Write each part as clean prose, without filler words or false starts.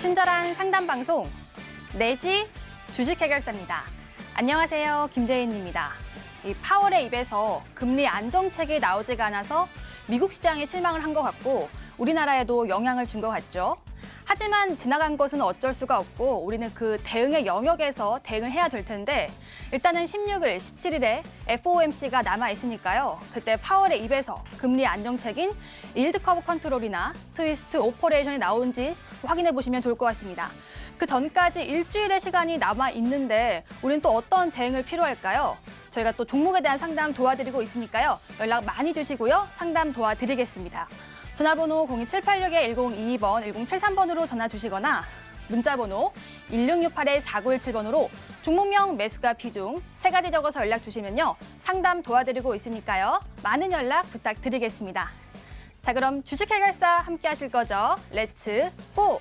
친절한 상담 방송 4시 주식 해결사입니다. 안녕하세요. 김재인입니다. 이 파월의 입에서 금리 안정책이 나오지가 않아서 미국 시장에 실망을 한 것 같고 우리나라에도 영향을 준 것 같죠. 하지만 지나간 것은 어쩔 수가 없고 우리는 그 대응의 영역에서 대응을 해야 될 텐데 일단은 16일, 17일에 FOMC가 남아있으니까요. 그때 파월의 입에서 금리 안정책인 일드 커브 컨트롤이나 트위스트 오퍼레이션이 나온지 확인해 보시면 좋을 것 같습니다. 그 전까지 일주일의 시간이 남아있는데 우리는 또 어떤 대응을 필요할까요? 저희가 또 종목에 대한 상담 도와드리고 있으니까요. 연락 많이 주시고요. 상담 도와드리겠습니다. 전화번호 02786-1022번, 1073번으로 전화 주시거나 문자번호 1668-4917번으로 종목명, 매수가, 비중 3가지 적어서 연락 주시면요. 상담 도와드리고 있으니까요. 많은 연락 부탁드리겠습니다. 자, 그럼 주식 해결사 함께 하실 거죠? 렛츠 고!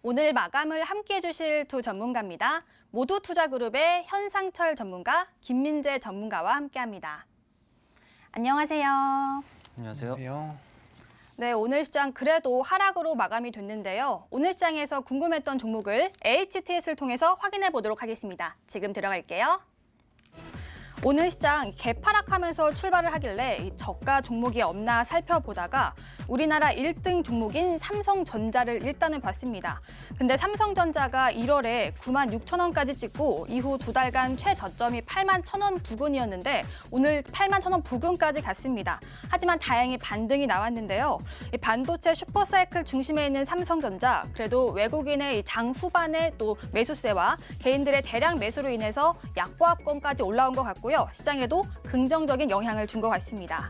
오늘 마감을 함께 해주실 두 전문가입니다. 모두투자그룹의 현상철 전문가, 김민재 전문가와 함께합니다. 안녕하세요. 안녕하세요. 네, 오늘 시장 그래도 하락으로 마감이 됐는데요. 오늘 시장에서 궁금했던 종목을 HTS를 통해서 확인해 보도록 하겠습니다. 지금 들어갈게요. 오늘 시장 개파락하면서 출발을 하길래 이 저가 종목이 없나 살펴보다가 우리나라 1등 종목인 삼성전자를 일단은 봤습니다. 근데 삼성전자가 1월에 96,000원까지 찍고 이후 2달간 최저점이 81,000원 부근이었는데 오늘 81,000원 부근까지 갔습니다. 하지만 다행히 반등이 나왔는데요. 이 반도체 슈퍼사이클 중심에 있는 삼성전자, 그래도 외국인의 이 장 후반에 또 매수세와 개인들의 대량 매수로 인해서 약보합권까지 올라온 것 같고요. 시장에도 긍정적인 영향을 준 것 같습니다.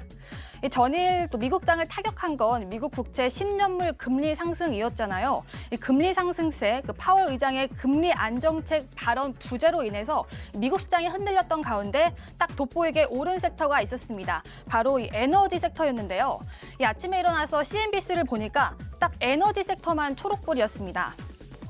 전일 또 미국장을 타격한 건 미국 국채 10년물 금리 상승이었잖아요. 이 금리 상승세, 파월 의장의 금리 안정책 발언 부재로 인해서 미국 시장이 흔들렸던 가운데 딱 돋보이게 오른 섹터가 있었습니다. 바로 이 에너지 섹터였는데요. 이 아침에 일어나서 CNBC를 보니까 딱 에너지 섹터만 초록불이었습니다.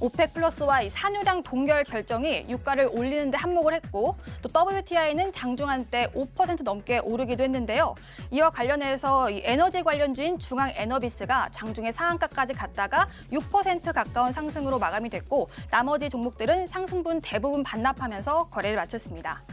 오펙 플러스와 이 산유량 동결 결정이 유가를 올리는 데 한몫을 했고 또 WTI는 장중한 때 5% 넘게 오르기도 했는데요. 이와 관련해서 이 에너지 관련주인 중앙에너비스가 장중에 상한가까지 갔다가 6% 가까운 상승으로 마감이 됐고 나머지 종목들은 상승분 대부분 반납하면서 거래를 마쳤습니다.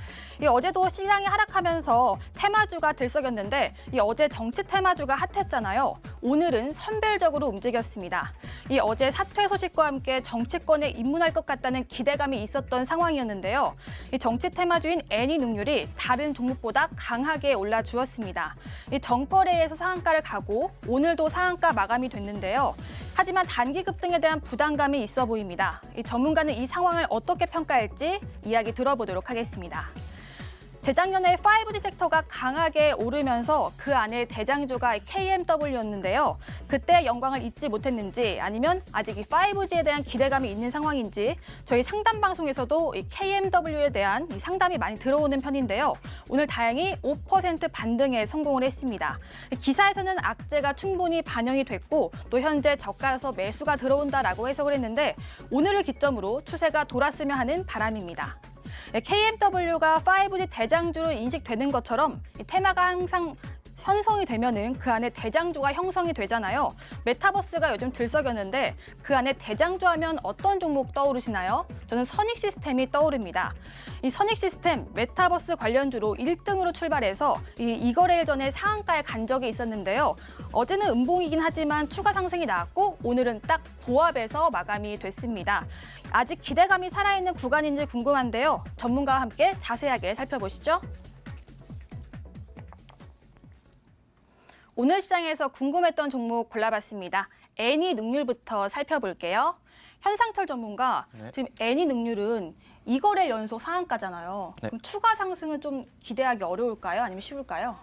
어제도 시장이 하락하면서 테마주가 들썩였는데 어제 정치 테마주가 핫했잖아요. 오늘은 선별적으로 움직였습니다. 어제 사퇴 소식과 함께 정치권에 입문할 것 같다는 기대감이 있었던 상황이었는데요. 정치 테마주인 애니능률이 다른 종목보다 강하게 올라주었습니다. 전거래에서 상한가를 가고 오늘도 상한가 마감이 됐는데요. 하지만 단기 급등에 대한 부담감이 있어 보입니다. 전문가는 이 상황을 어떻게 평가할지 이야기 들어보도록 하겠습니다. 재작년에 5G 섹터가 강하게 오르면서 그 안에 대장주가 KMW였는데요. 그때 영광을 잊지 못했는지 아니면 아직 이 5G에 대한 기대감이 있는 상황인지 저희 상담 방송에서도 이 KMW에 대한 이 상담이 많이 들어오는 편인데요. 오늘 다행히 5% 반등에 성공을 했습니다. 기사에서는 악재가 충분히 반영이 됐고 또 현재 저가라서 매수가 들어온다라고 해석을 했는데 오늘을 기점으로 추세가 돌았으면 하는 바람입니다. KMW가 5G 대장주로 인식되는 것처럼 테마가 항상 형성이 되면은 그 안에 대장주가 형성이 되잖아요. 메타버스가 요즘 들썩였는데 그 안에 대장주 하면 어떤 종목 떠오르시나요? 저는 선익 시스템이 떠오릅니다. 이 선익 시스템 메타버스 관련주로 1등으로 출발해서 이 거래일 전에 상한가에 간 적이 있었는데요. 어제는 음봉이긴 하지만 추가 상승이 나왔고 오늘은 딱 보합에서 마감이 됐습니다. 아직 기대감이 살아있는 구간인지 궁금한데요. 전문가와 함께 자세하게 살펴보시죠. 오늘 시장에서 궁금했던 종목 골라봤습니다. 애니능률부터 살펴볼게요. 현상철 전문가, 지금 애니능률은 2거래일 연속 상한가잖아요. 네. 그럼 추가 상승은 좀 기대하기 어려울까요? 아니면 쉬울까요?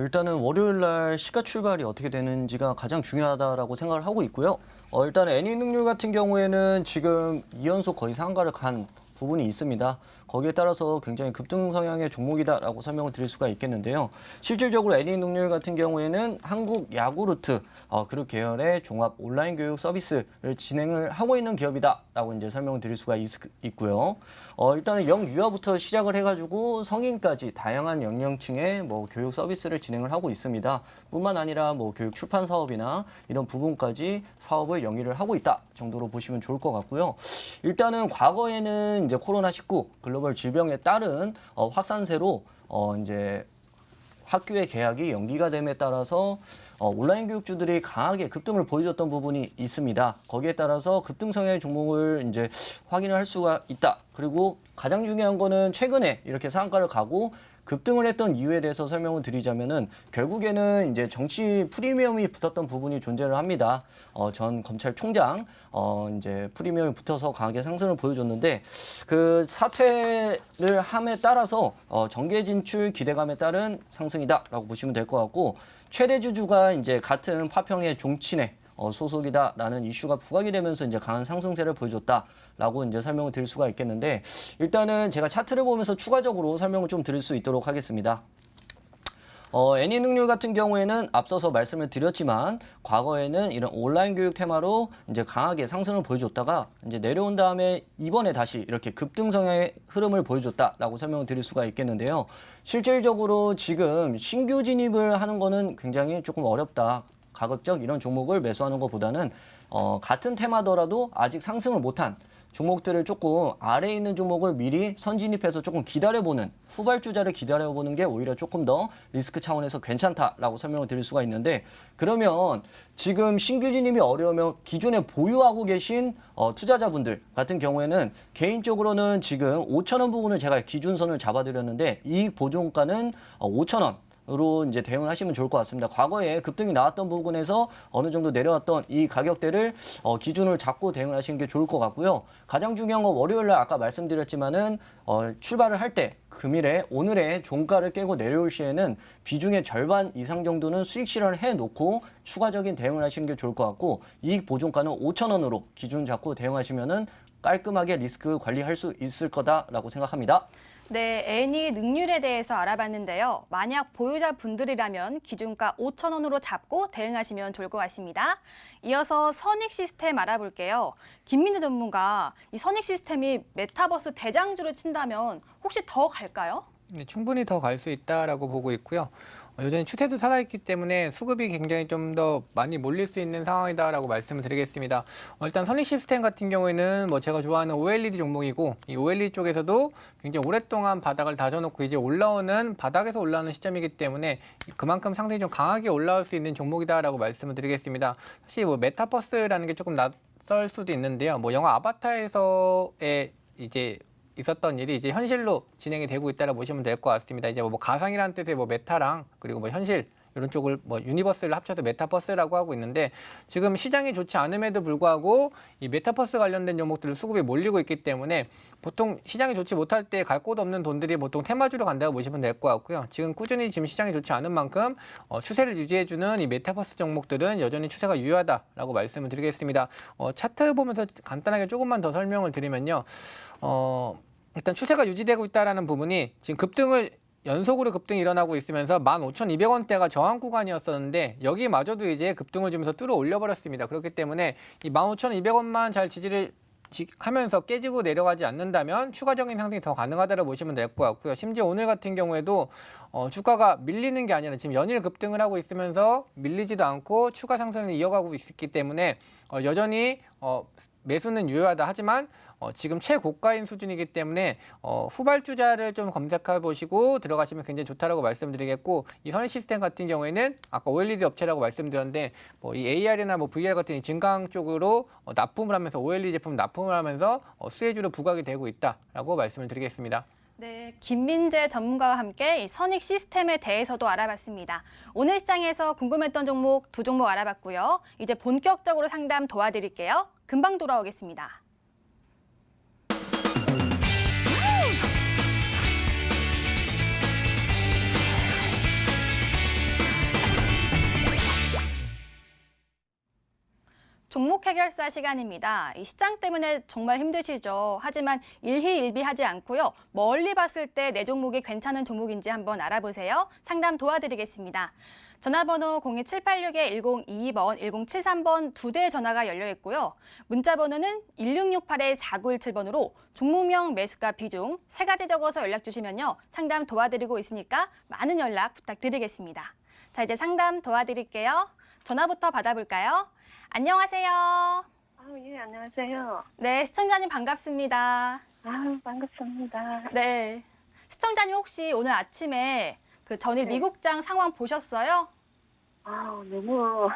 일단은 월요일 날 시가 출발이 어떻게 되는지가 가장 중요하다라고 생각을 하고 있고요. 일단 애니능률 같은 경우에는 지금 2연속 거의 상한가를 간 부분이 있습니다. 거기에 따라서 굉장히 급등 성향의 종목이다라고 설명을 드릴 수가 있겠는데요. 실질적으로 애니능률 같은 경우에는 한국 야구르트 그룹 계열의 종합 온라인 교육 서비스를 진행을 하고 있는 기업이다라고 이제 설명을 드릴 수가 있고요. 일단은 영유아부터 시작을 해가지고 성인까지 다양한 연령층의 뭐 교육 서비스를 진행을 하고 있습니다. 뿐만 아니라 뭐 교육 출판 사업이나 이런 부분까지 사업을 영위를 하고 있다 정도로 보시면 좋을 것 같고요. 일단은 과거에는 이제 코로나19 글로벌 질병에 따른 확산세로 이제 학교의 개학이 연기가 됨에 따라서 온라인 교육주들이 강하게 급등을 보여줬던 부분이 있습니다. 거기에 따라서 급등 성향의 종목을 이제 확인을 할 수가 있다. 그리고 가장 중요한 거는 최근에 이렇게 상한가를 가고 급등을 했던 이유에 대해서 설명을 드리자면은 결국에는 이제 정치 프리미엄이 붙었던 부분이 존재를 합니다. 전 검찰총장 이제 프리미엄이 붙어서 강하게 상승을 보여줬는데 그 사퇴를 함에 따라서 정계 진출 기대감에 따른 상승이다라고 보시면 될 것 같고 최대 주주가 이제 같은 파평의 종친회 소속이다라는 이슈가 부각이 되면서 이제 강한 상승세를 보여줬다라고 이제 설명을 드릴 수가 있겠는데 일단은 제가 차트를 보면서 추가적으로 설명을 좀 드릴 수 있도록 하겠습니다. 애니능률 같은 경우에는 앞서서 말씀을 드렸지만 과거에는 이런 온라인 교육 테마로 이제 강하게 상승을 보여줬다가 이제 내려온 다음에 이번에 다시 이렇게 급등 성향의 흐름을 보여줬다라고 설명을 드릴 수가 있겠는데요. 실질적으로 지금 신규 진입을 하는 거는 굉장히 조금 어렵다. 가급적 이런 종목을 매수하는 것보다는 같은 테마더라도 아직 상승을 못한 종목들을 조금 아래에 있는 종목을 미리 선진입해서 조금 기다려보는 후발주자를 기다려보는 게 오히려 조금 더 리스크 차원에서 괜찮다라고 설명을 드릴 수가 있는데 그러면 지금 신규 진입이 어려우면 기존에 보유하고 계신 투자자분들 같은 경우에는 개인적으로는 지금 5,000원 부분을 제가 기준선을 잡아드렸는데 이익 보존가는 5,000원. 으로 이제 대응을 하시면 좋을 것 같습니다. 과거에 급등이 나왔던 부분에서 어느 정도 내려왔던 이 가격대를 기준을 잡고 대응을 하시는 게 좋을 것 같고요. 가장 중요한 건 월요일 날 아까 말씀드렸지만은 출발을 할 때 금일에 오늘의 종가를 깨고 내려올 시에는 비중의 절반 이상 정도는 수익 실현을 해놓고 추가적인 대응을 하시는 게 좋을 것 같고 이익 보존가는 5,000원으로 기준 잡고 대응하시면은 깔끔하게 리스크 관리할 수 있을 거다라고 생각합니다. 네, 애니 능률에 대해서 알아봤는데요. 만약 보유자분들이라면 기준가 5,000원으로 잡고 대응하시면 좋을 것 같습니다. 이어서 선익 시스템 알아볼게요. 김민재 전문가, 이 선익 시스템이 메타버스 대장주를 친다면 혹시 더 갈까요? 네, 충분히 더 갈 수 있다라고 보고 있고요. 여전히 추세도 살아있기 때문에 수급이 굉장히 좀 더 많이 몰릴 수 있는 상황이다라고 말씀을 드리겠습니다. 일단 선익 시스템 같은 경우에는 뭐 제가 좋아하는 OLED 종목이고 이 OLED 쪽에서도 굉장히 오랫동안 바닥을 다져놓고 이제 올라오는 바닥에서 올라오는 시점이기 때문에 그만큼 상승이 좀 강하게 올라올 수 있는 종목이다라고 말씀을 드리겠습니다. 사실 뭐 메타버스라는 게 조금 낯설 수도 있는데요. 뭐 영화 아바타에서의 이제 있었던 일이 이제 현실로 진행이 되고 있다고 보시면 될 것 같습니다. 이제 뭐 가상이라는 뜻의 뭐 메타랑 그리고 뭐 현실 이런 쪽을 뭐 유니버스를 합쳐서 메타버스라고 하고 있는데 지금 시장이 좋지 않음에도 불구하고 이 메타버스 관련된 종목들 수급이 몰리고 있기 때문에 보통 시장이 좋지 못할 때 갈 곳 없는 돈들이 보통 테마주로 간다고 보시면 될 것 같고요. 지금 꾸준히 지금 시장이 좋지 않은 만큼 추세를 유지해주는 이 메타버스 종목들은 여전히 추세가 유효하다라고 말씀을 드리겠습니다. 차트 보면서 간단하게 조금만 더 설명을 드리면요. 일단 추세가 유지되고 있다는 부분이 지금 연속으로 급등이 일어나고 있으면서 15,200원대가 저항 구간이었었는데 여기마저도 이제 급등을 주면서 뚫어 올려버렸습니다. 그렇기 때문에 이 15,200원만 잘 지지를 하면서 깨지고 내려가지 않는다면 추가적인 상승이 더 가능하다고 보시면 될 것 같고요. 심지어 오늘 같은 경우에도 주가가 밀리는 게 아니라 지금 연일 급등을 하고 있으면서 밀리지도 않고 추가 상승을 이어가고 있기 때문에 여전히 매수는 유효하다 하지만 지금 최고가인 수준이기 때문에 후발주자를 좀 검색해 보시고 들어가시면 굉장히 좋다라고 말씀드리겠고 이 선익 시스템 같은 경우에는 아까 OLED 업체라고 말씀드렸는데 뭐 이 AR이나 뭐 VR 같은 이 증강 쪽으로 납품을 하면서 OLED 제품 납품을 하면서 수혜주로 부각이 되고 있다라고 말씀을 드리겠습니다. 네, 김민재 전문가와 함께 이 선익 시스템에 대해서도 알아봤습니다. 오늘 시장에서 궁금했던 종목 2종목 알아봤고요. 이제 본격적으로 상담 도와드릴게요. 금방 돌아오겠습니다. 의사결사 시간입니다. 이 시장 때문에 정말 힘드시죠. 하지만 일희일비하지 않고요. 멀리 봤을 때 내 종목이 괜찮은 종목인지 한번 알아보세요. 상담 도와드리겠습니다. 전화번호 02786-1022번, 1073번 2대 전화가 열려 있고요. 문자 번호는 1668-4917번으로 종목명, 매수가, 비중 3가지 적어서 연락 주시면요. 상담 도와드리고 있으니까 많은 연락 부탁드리겠습니다. 자, 이제 상담 도와드릴게요. 전화부터 받아볼까요? 안녕하세요. 예, 안녕하세요. 네, 시청자님 반갑습니다. 반갑습니다. 네, 시청자님 혹시 오늘 아침에 그 전일 네. 미국장 상황 보셨어요? 너무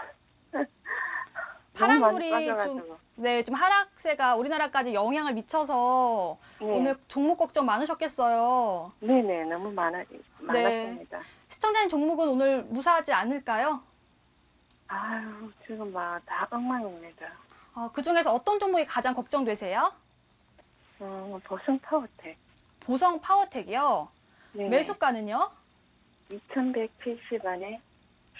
파란불이 너무 많이 빠져가지고. 좀 하락세가 우리나라까지 영향을 미쳐서 네. 오늘 종목 걱정 많으셨겠어요. 네네, 너무 많았습니다. 시청자님 종목은 오늘 무사하지 않을까요? 지금 막 다 엉망입니다. 그 중에서 어떤 종목이 가장 걱정되세요? 보성 파워텍. 보성 파워텍이요. 네네. 매수가는요? 2,170원에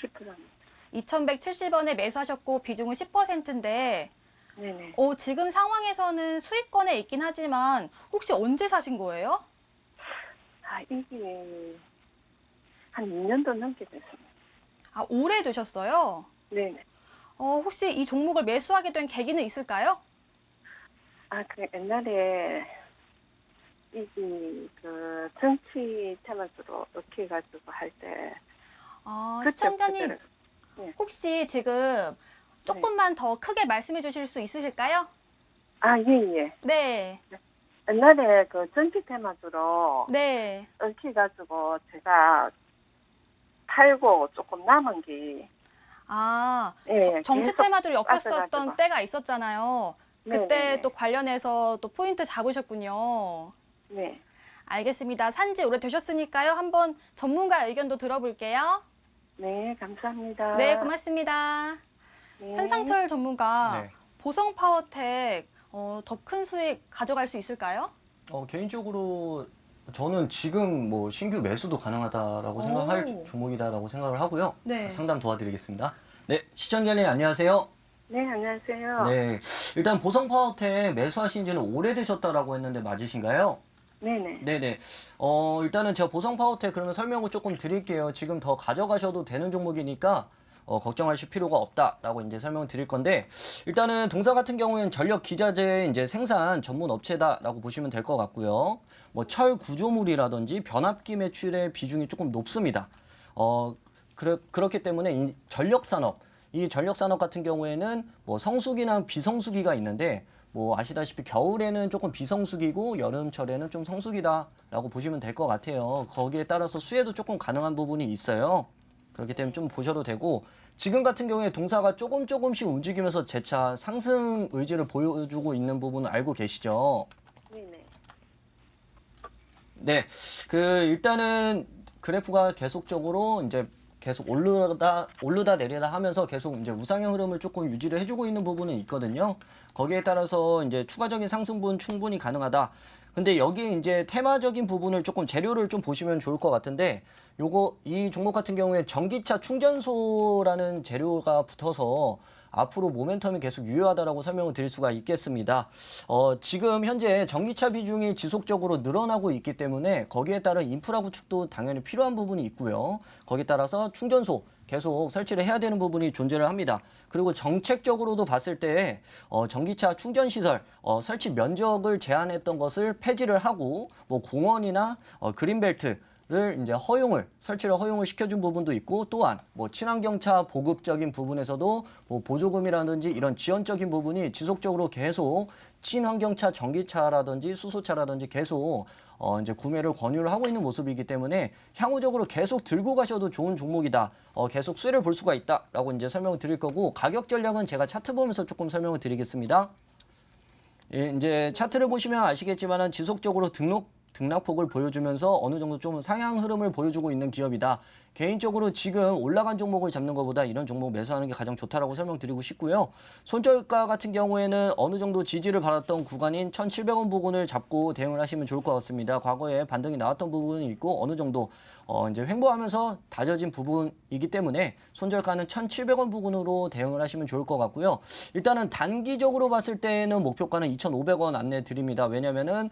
10%입니다. 2,170원에 매수하셨고 비중은 10%인데 네네. 지금 상황에서는 수익권에 있긴 하지만 혹시 언제 사신 거예요? 이게 한 2년도 넘게 됐습니다. 오래 되셨어요? 네네. 혹시 이 종목을 매수하게 된 계기는 있을까요? 그 옛날에 정치 테마주로 넣기 가지고 할 때. 시청자님 혹시 지금 조금만 더 크게 말씀해 주실 수 있으실까요? 예. 네. 옛날에 정치 테마주로 네. 얽히 가지고 제가 팔고 조금 남은 게. 정치 계속 테마주로 엮였었던 빠져가지고. 때가 있었잖아요. 그때 네네네. 또 관련해서 또 포인트 잡으셨군요. 네. 알겠습니다. 산지 오래되셨으니까요. 한번 전문가 의견도 들어볼게요. 네, 감사합니다. 네, 고맙습니다. 네. 현상철 전문가, 네. 보성 파워텍 더 큰 수익 가져갈 수 있을까요? 개인적으로 저는 지금 뭐 신규 매수도 가능하다라고 생각할 종목이다라고 생각을 하고요. 네. 상담 도와드리겠습니다. 네, 시청자님 안녕하세요. 네, 안녕하세요. 네, 일단 보성 파워텍 매수하신 지는 오래되셨다라고 했는데 맞으신가요? 네네. 네네. 일단은 제가 보성 파워텍 그러면 설명을 조금 드릴게요. 지금 더 가져가셔도 되는 종목이니까 걱정하실 필요가 없다라고 이제 설명을 드릴 건데, 일단은 동사 같은 경우에는 전력 기자재 이제 생산 전문 업체다라고 보시면 될 것 같고요. 뭐 철 구조물이라든지 변압기 매출의 비중이 조금 높습니다. 그렇기 때문에 이 전력 산업 같은 경우에는 뭐 성수기나 비성수기가 있는데, 뭐 아시다시피 겨울에는 조금 비성수기고 여름철에는 좀 성수기다라고 보시면 될 것 같아요. 거기에 따라서 수혜도 조금 가능한 부분이 있어요. 그렇기 때문에 좀 보셔도 되고, 지금 같은 경우에 동사가 조금씩 움직이면서 재차 상승 의지를 보여주고 있는 부분은 알고 계시죠? 네네. 네, 일단은 그래프가 계속적으로 이제 계속 오르다 내리다 하면서 계속 이제 우상의 흐름을 조금 유지를 해주고 있는 부분은 있거든요. 거기에 따라서 이제 추가적인 상승분 충분히 가능하다. 근데 여기에 이제 테마적인 부분을 조금 재료를 좀 보시면 좋을 것 같은데, 이 종목 같은 경우에 전기차 충전소라는 재료가 붙어서 앞으로 모멘텀이 계속 유효하다라고 설명을 드릴 수가 있겠습니다. 지금 현재 전기차 비중이 지속적으로 늘어나고 있기 때문에 거기에 따른 인프라 구축도 당연히 필요한 부분이 있고요. 거기에 따라서 충전소 계속 설치를 해야 되는 부분이 존재를 합니다. 그리고 정책적으로도 봤을 때 전기차 충전 시설 설치 면적을 제한했던 것을 폐지를 하고, 뭐 공원이나 그린벨트 를 이제 설치를 허용을 시켜준 부분도 있고, 또한 뭐 친환경차 보급적인 부분에서도 뭐 보조금이라든지 이런 지원적인 부분이 지속적으로 계속 친환경차 전기차라든지 수소차라든지 계속 이제 구매를 권유를 하고 있는 모습이기 때문에 향후적으로 계속 들고 가셔도 좋은 종목이다. 계속 수혜를 볼 수가 있다라고 이제 설명을 드릴 거고, 가격 전략은 제가 차트 보면서 조금 설명을 드리겠습니다. 예, 이제 차트를 보시면 아시겠지만은 지속적으로 등락폭을 보여주면서 어느 정도 좀 상향 흐름을 보여주고 있는 기업이다. 개인적으로 지금 올라간 종목을 잡는 것보다 이런 종목 매수하는 게 가장 좋다라고 설명드리고 싶고요. 손절가 같은 경우에는 어느 정도 지지를 받았던 구간인 1,700원 부근을 잡고 대응을 하시면 좋을 것 같습니다. 과거에 반등이 나왔던 부분이 있고 어느 정도 이제 횡보하면서 다져진 부분이기 때문에 손절가는 1,700원 부근으로 대응을 하시면 좋을 것 같고요. 일단은 단기적으로 봤을 때는 목표가는 2,500원 안내 드립니다. 왜냐면은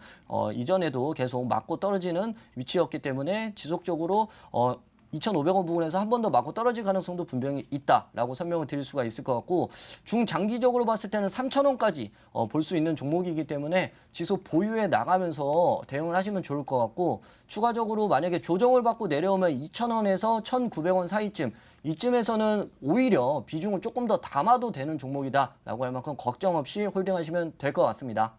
이전에도 계속 맞고 떨어지는 위치였기 때문에 지속적으로 2,500원 부분에서 한 번 더 맞고 떨어질 가능성도 분명히 있다라고 설명을 드릴 수가 있을 것 같고 중장기적으로 봤을 때는 3,000원까지 볼 수 있는 종목이기 때문에 지속 보유해 나가면서 대응을 하시면 좋을 것 같고 추가적으로 만약에 조정을 받고 내려오면 2,000원에서 1,900원 사이쯤 이쯤에서는 오히려 비중을 조금 더 담아도 되는 종목이다라고 할 만큼 걱정 없이 홀딩하시면 될 것 같습니다.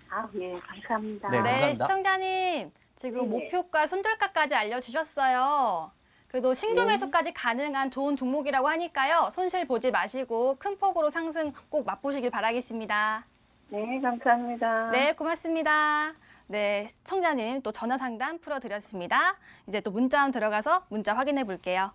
아, 예, 감사합니다. 네, 네, 감사합니다. 시청자님 지금 네. 목표가 손절가까지 알려주셨어요. 그래도 신규 매수까지 가능한 좋은 종목이라고 하니까요. 손실 보지 마시고 큰 폭으로 상승 꼭 맛보시길 바라겠습니다. 네, 감사합니다. 네, 고맙습니다. 네, 시청자님 또 전화 상담 풀어드렸습니다. 이제 또 문자함 들어가서 문자 확인해 볼게요.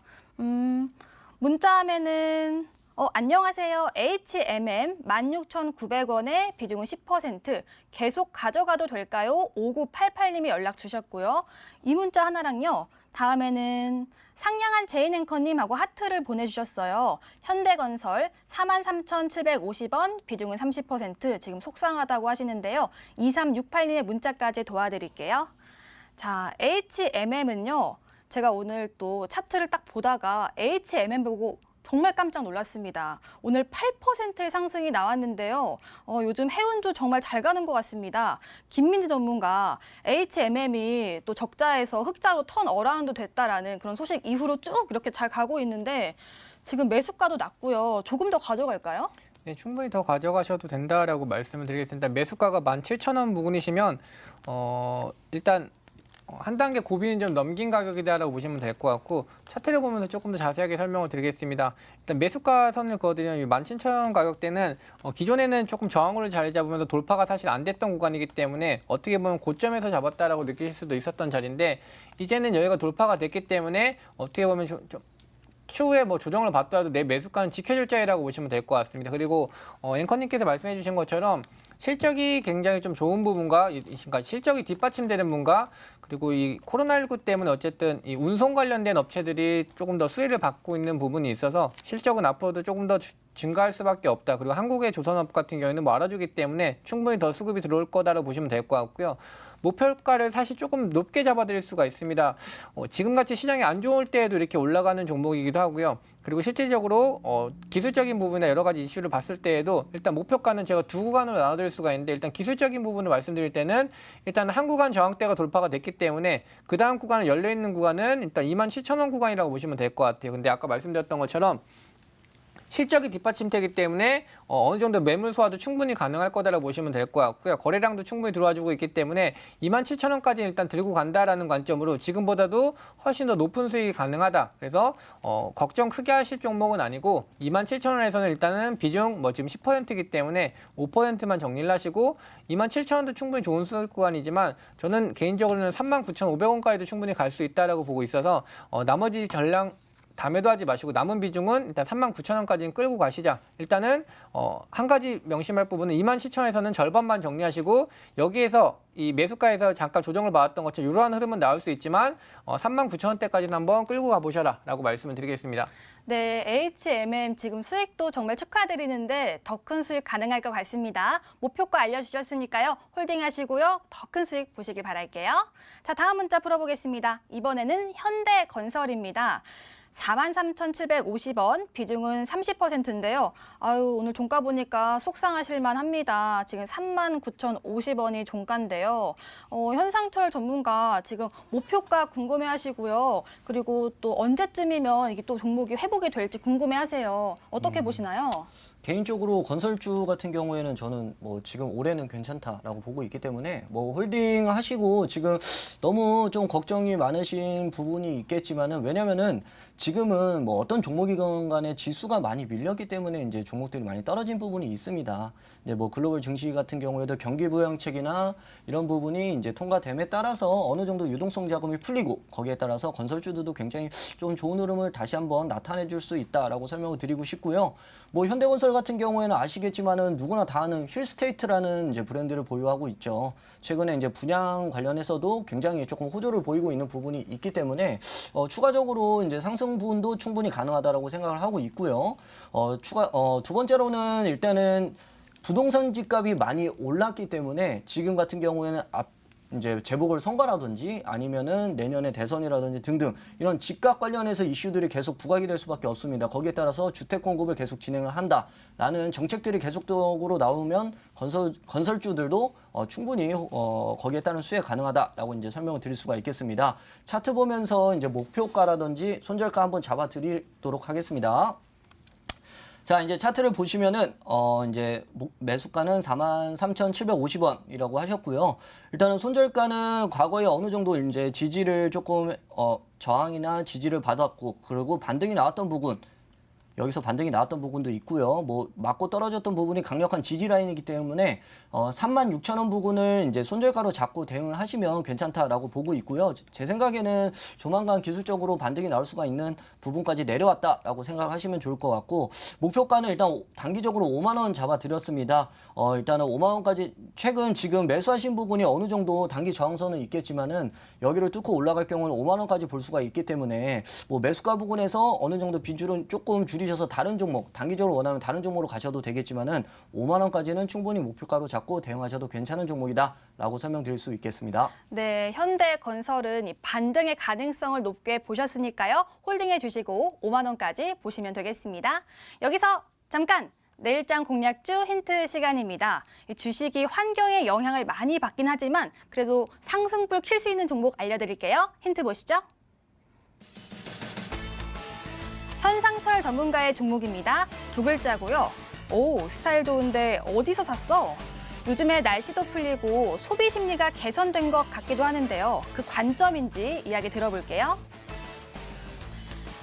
문자함에는 안녕하세요. HMM 16,900원에 비중은 10% 계속 가져가도 될까요? 5988님이 연락 주셨고요. 이 문자 하나랑요. 다음에는 상냥한 제인앵커님하고 하트를 보내주셨어요. 현대건설 43,750원, 비중은 30%, 지금 속상하다고 하시는데요. 2368님의 문자까지 도와드릴게요. 자, HMM은요. 제가 오늘 또 차트를 딱 보다가 HMM 보고 정말 깜짝 놀랐습니다. 오늘 8%의 상승이 나왔는데요. 요즘 해운주 정말 잘 가는 것 같습니다. 김민지 전문가, HMM이 또 적자에서 흑자로 턴 어라운드 됐다라는 그런 소식 이후로 쭉 이렇게 잘 가고 있는데 지금 매수가도 낮고요. 조금 더 가져갈까요? 네, 충분히 더 가져가셔도 된다라고 말씀을 드리겠습니다. 매수가가 17,000원 부근이시면 일단 한 단계 고비는 좀 넘긴 가격이다라고 보시면 될 것 같고 차트를 보면서 조금 더 자세하게 설명을 드리겠습니다. 일단 매수가 선을 그어드리면 17,000원 가격대는 기존에는 조금 저항을 자리 잡으면서 돌파가 사실 안 됐던 구간이기 때문에 어떻게 보면 고점에서 잡았다라고 느끼실 수도 있었던 자리인데 이제는 여기가 돌파가 됐기 때문에 어떻게 보면 좀 추후에 뭐 조정을 받더라도 내 매수가는 지켜줄 자리라고 보시면 될 것 같습니다. 그리고 앵커님께서 말씀해 주신 것처럼 실적이 굉장히 좀 좋은 부분과 그러니까 실적이 뒷받침되는 분과 그리고 이 코로나19 때문에 어쨌든 이 운송 관련된 업체들이 조금 더 수혜를 받고 있는 부분이 있어서 실적은 앞으로도 조금 더 증가할 수밖에 없다. 그리고 한국의 조선업 같은 경우에는 뭐 알아주기 때문에 충분히 더 수급이 들어올 거다라고 보시면 될 것 같고요. 목표가를 사실 조금 높게 잡아드릴 수가 있습니다. 지금같이 시장이 안 좋을 때에도 이렇게 올라가는 종목이기도 하고요. 그리고 실질적으로 기술적인 부분이나 여러 가지 이슈를 봤을 때에도 일단 목표가는 제가 두 구간으로 나눠드릴 수가 있는데 일단 기술적인 부분을 말씀드릴 때는 일단 한 구간 저항대가 돌파가 됐기 때문에 그 다음 구간을 열려있는 구간은 일단 27,000원 구간이라고 보시면 될 것 같아요. 근데 아까 말씀드렸던 것처럼 실적이 뒷받침되기 때문에 어느 정도 매물 소화도 충분히 가능할 거다라고 보시면 될 것 같고요. 거래량도 충분히 들어와주고 있기 때문에 27,000원까지 일단 들고 간다라는 관점으로 지금보다도 훨씬 더 높은 수익이 가능하다. 그래서 걱정 크게 하실 종목은 아니고 27,000원에서는 일단은 비중 지금 10%이기 때문에 5%만 정리를 하시고 27,000원도 충분히 좋은 수익 구간이지만 저는 개인적으로는 39,500원까지도 충분히 갈 수 있다라고 보고 있어서 나머지 전량 담에도 하지 마시고 남은 비중은 일단 39,000원까지는 끌고 가시자. 일단은 한 가지 명심할 부분은 27,000원에서는 절반만 정리하시고 여기에서 이 매수가에서 잠깐 조정을 받았던 것처럼 이러한 흐름은 나올 수 있지만 39,000원대까지는 한번 끌고 가보셔라 라고 말씀을 드리겠습니다. 네, HMM 지금 수익도 정말 축하드리는데 더 큰 수익 가능할 것 같습니다. 목표가 알려주셨으니까요. 홀딩하시고요. 더 큰 수익 보시길 바랄게요. 자, 다음 문자 풀어보겠습니다. 이번에는 현대건설입니다. 43,750원, 비중은 30%인데요. 아유, 오늘 종가 보니까 속상하실만 합니다. 지금 39,050원이 종가인데요. 현상철 전문가 지금 목표가 궁금해하시고요. 그리고 또 언제쯤이면 이게 또 종목이 회복이 될지 궁금해하세요. 어떻게 보시나요? 개인적으로 건설주 같은 경우에는 저는 뭐 지금 올해는 괜찮다라고 보고 있기 때문에 뭐 홀딩 하시고 지금 너무 좀 걱정이 많으신 부분이 있겠지만은 왜냐면은 지금은 뭐 어떤 종목이건 간에 지수가 많이 밀렸기 때문에 이제 종목들이 많이 떨어진 부분이 있습니다. 이제 뭐 글로벌 증시 같은 경우에도 경기 부양책이나 이런 부분이 이제 통과됨에 따라서 어느 정도 유동성 자금이 풀리고 거기에 따라서 건설주들도 굉장히 좀 좋은 흐름을 다시 한번 나타내 줄 수 있다라고 설명을 드리고 싶고요. 뭐 현대건설 같은 경우에는 아시겠지만은 누구나 다 아는 힐스테이트라는 이제 브랜드를 보유하고 있죠. 최근에 이제 분양 관련해서도 굉장히 조금 호조를 보이고 있는 부분이 있기 때문에 추가적으로 이제 상승 부분도 충분히 가능하다라고 생각을 하고 있고요. 두 번째로는 일단은 부동산 집값이 많이 올랐기 때문에 지금 같은 경우에는 이제 재보궐 선거라든지 아니면은 내년에 대선이라든지 등등 이런 집값 관련해서 이슈들이 계속 부각이 될 수밖에 없습니다. 거기에 따라서 주택 공급을 계속 진행을 한다라는 정책들이 계속적으로 나오면 건설주들도 충분히 거기에 따른 수혜 가능하다라고 이제 설명을 드릴 수가 있겠습니다. 차트 보면서 이제 목표가라든지 손절가 한번 잡아드리도록 하겠습니다. 자, 이제 차트를 보시면은, 이제 매수가는 43,750원이라고 하셨고요. 일단은 손절가는 과거에 어느 정도 이제 지지를 조금, 저항이나 지지를 받았고, 그리고 반등이 나왔던 부분, 여기서 반등이 나왔던 부분도 있고요. 뭐 맞고 떨어졌던 부분이 강력한 지지 라인이기 때문에 36,000원 부분을 이제 손절가로 잡고 대응을 하시면 괜찮다라고 보고 있고요. 제 생각에는 조만간 기술적으로 반등이 나올 수가 있는 부분까지 내려왔다라고 생각하시면 좋을 것 같고 목표가는 일단 단기적으로 5만 원 잡아드렸습니다. 일단은 5만 원까지 최근 지금 매수하신 부분이 어느 정도 단기 저항선은 있겠지만은 여기를 뚫고 올라갈 경우는 5만 원까지 볼 수가 있기 때문에 뭐 매수가 부분에서 어느 정도 비중은 조금 줄이셔서 다른 종목 단기적으로 원하면 다른 종목으로 가셔도 되겠지만은 5만 원까지는 충분히 목표가로 잡고 대응하셔도 괜찮은 종목이다라고 설명드릴 수 있겠습니다. 네, 현대건설은 이 반등의 가능성을 높게 보셨으니까요. 홀딩해 주시고 5만 원까지 보시면 되겠습니다. 여기서 잠깐! 내일장 공략주 힌트 시간입니다. 이 주식이 환경에 영향을 많이 받긴 하지만 그래도 상승불 킬 수 있는 종목 알려드릴게요. 힌트 보시죠. 현상철 전문가의 종목입니다. 두 글자고요. 오, 스타일 좋은데 어디서 샀어? 요즘에 날씨도 풀리고 소비 심리가 개선된 것 같기도 하는데요. 그 관점인지 이야기 들어볼게요.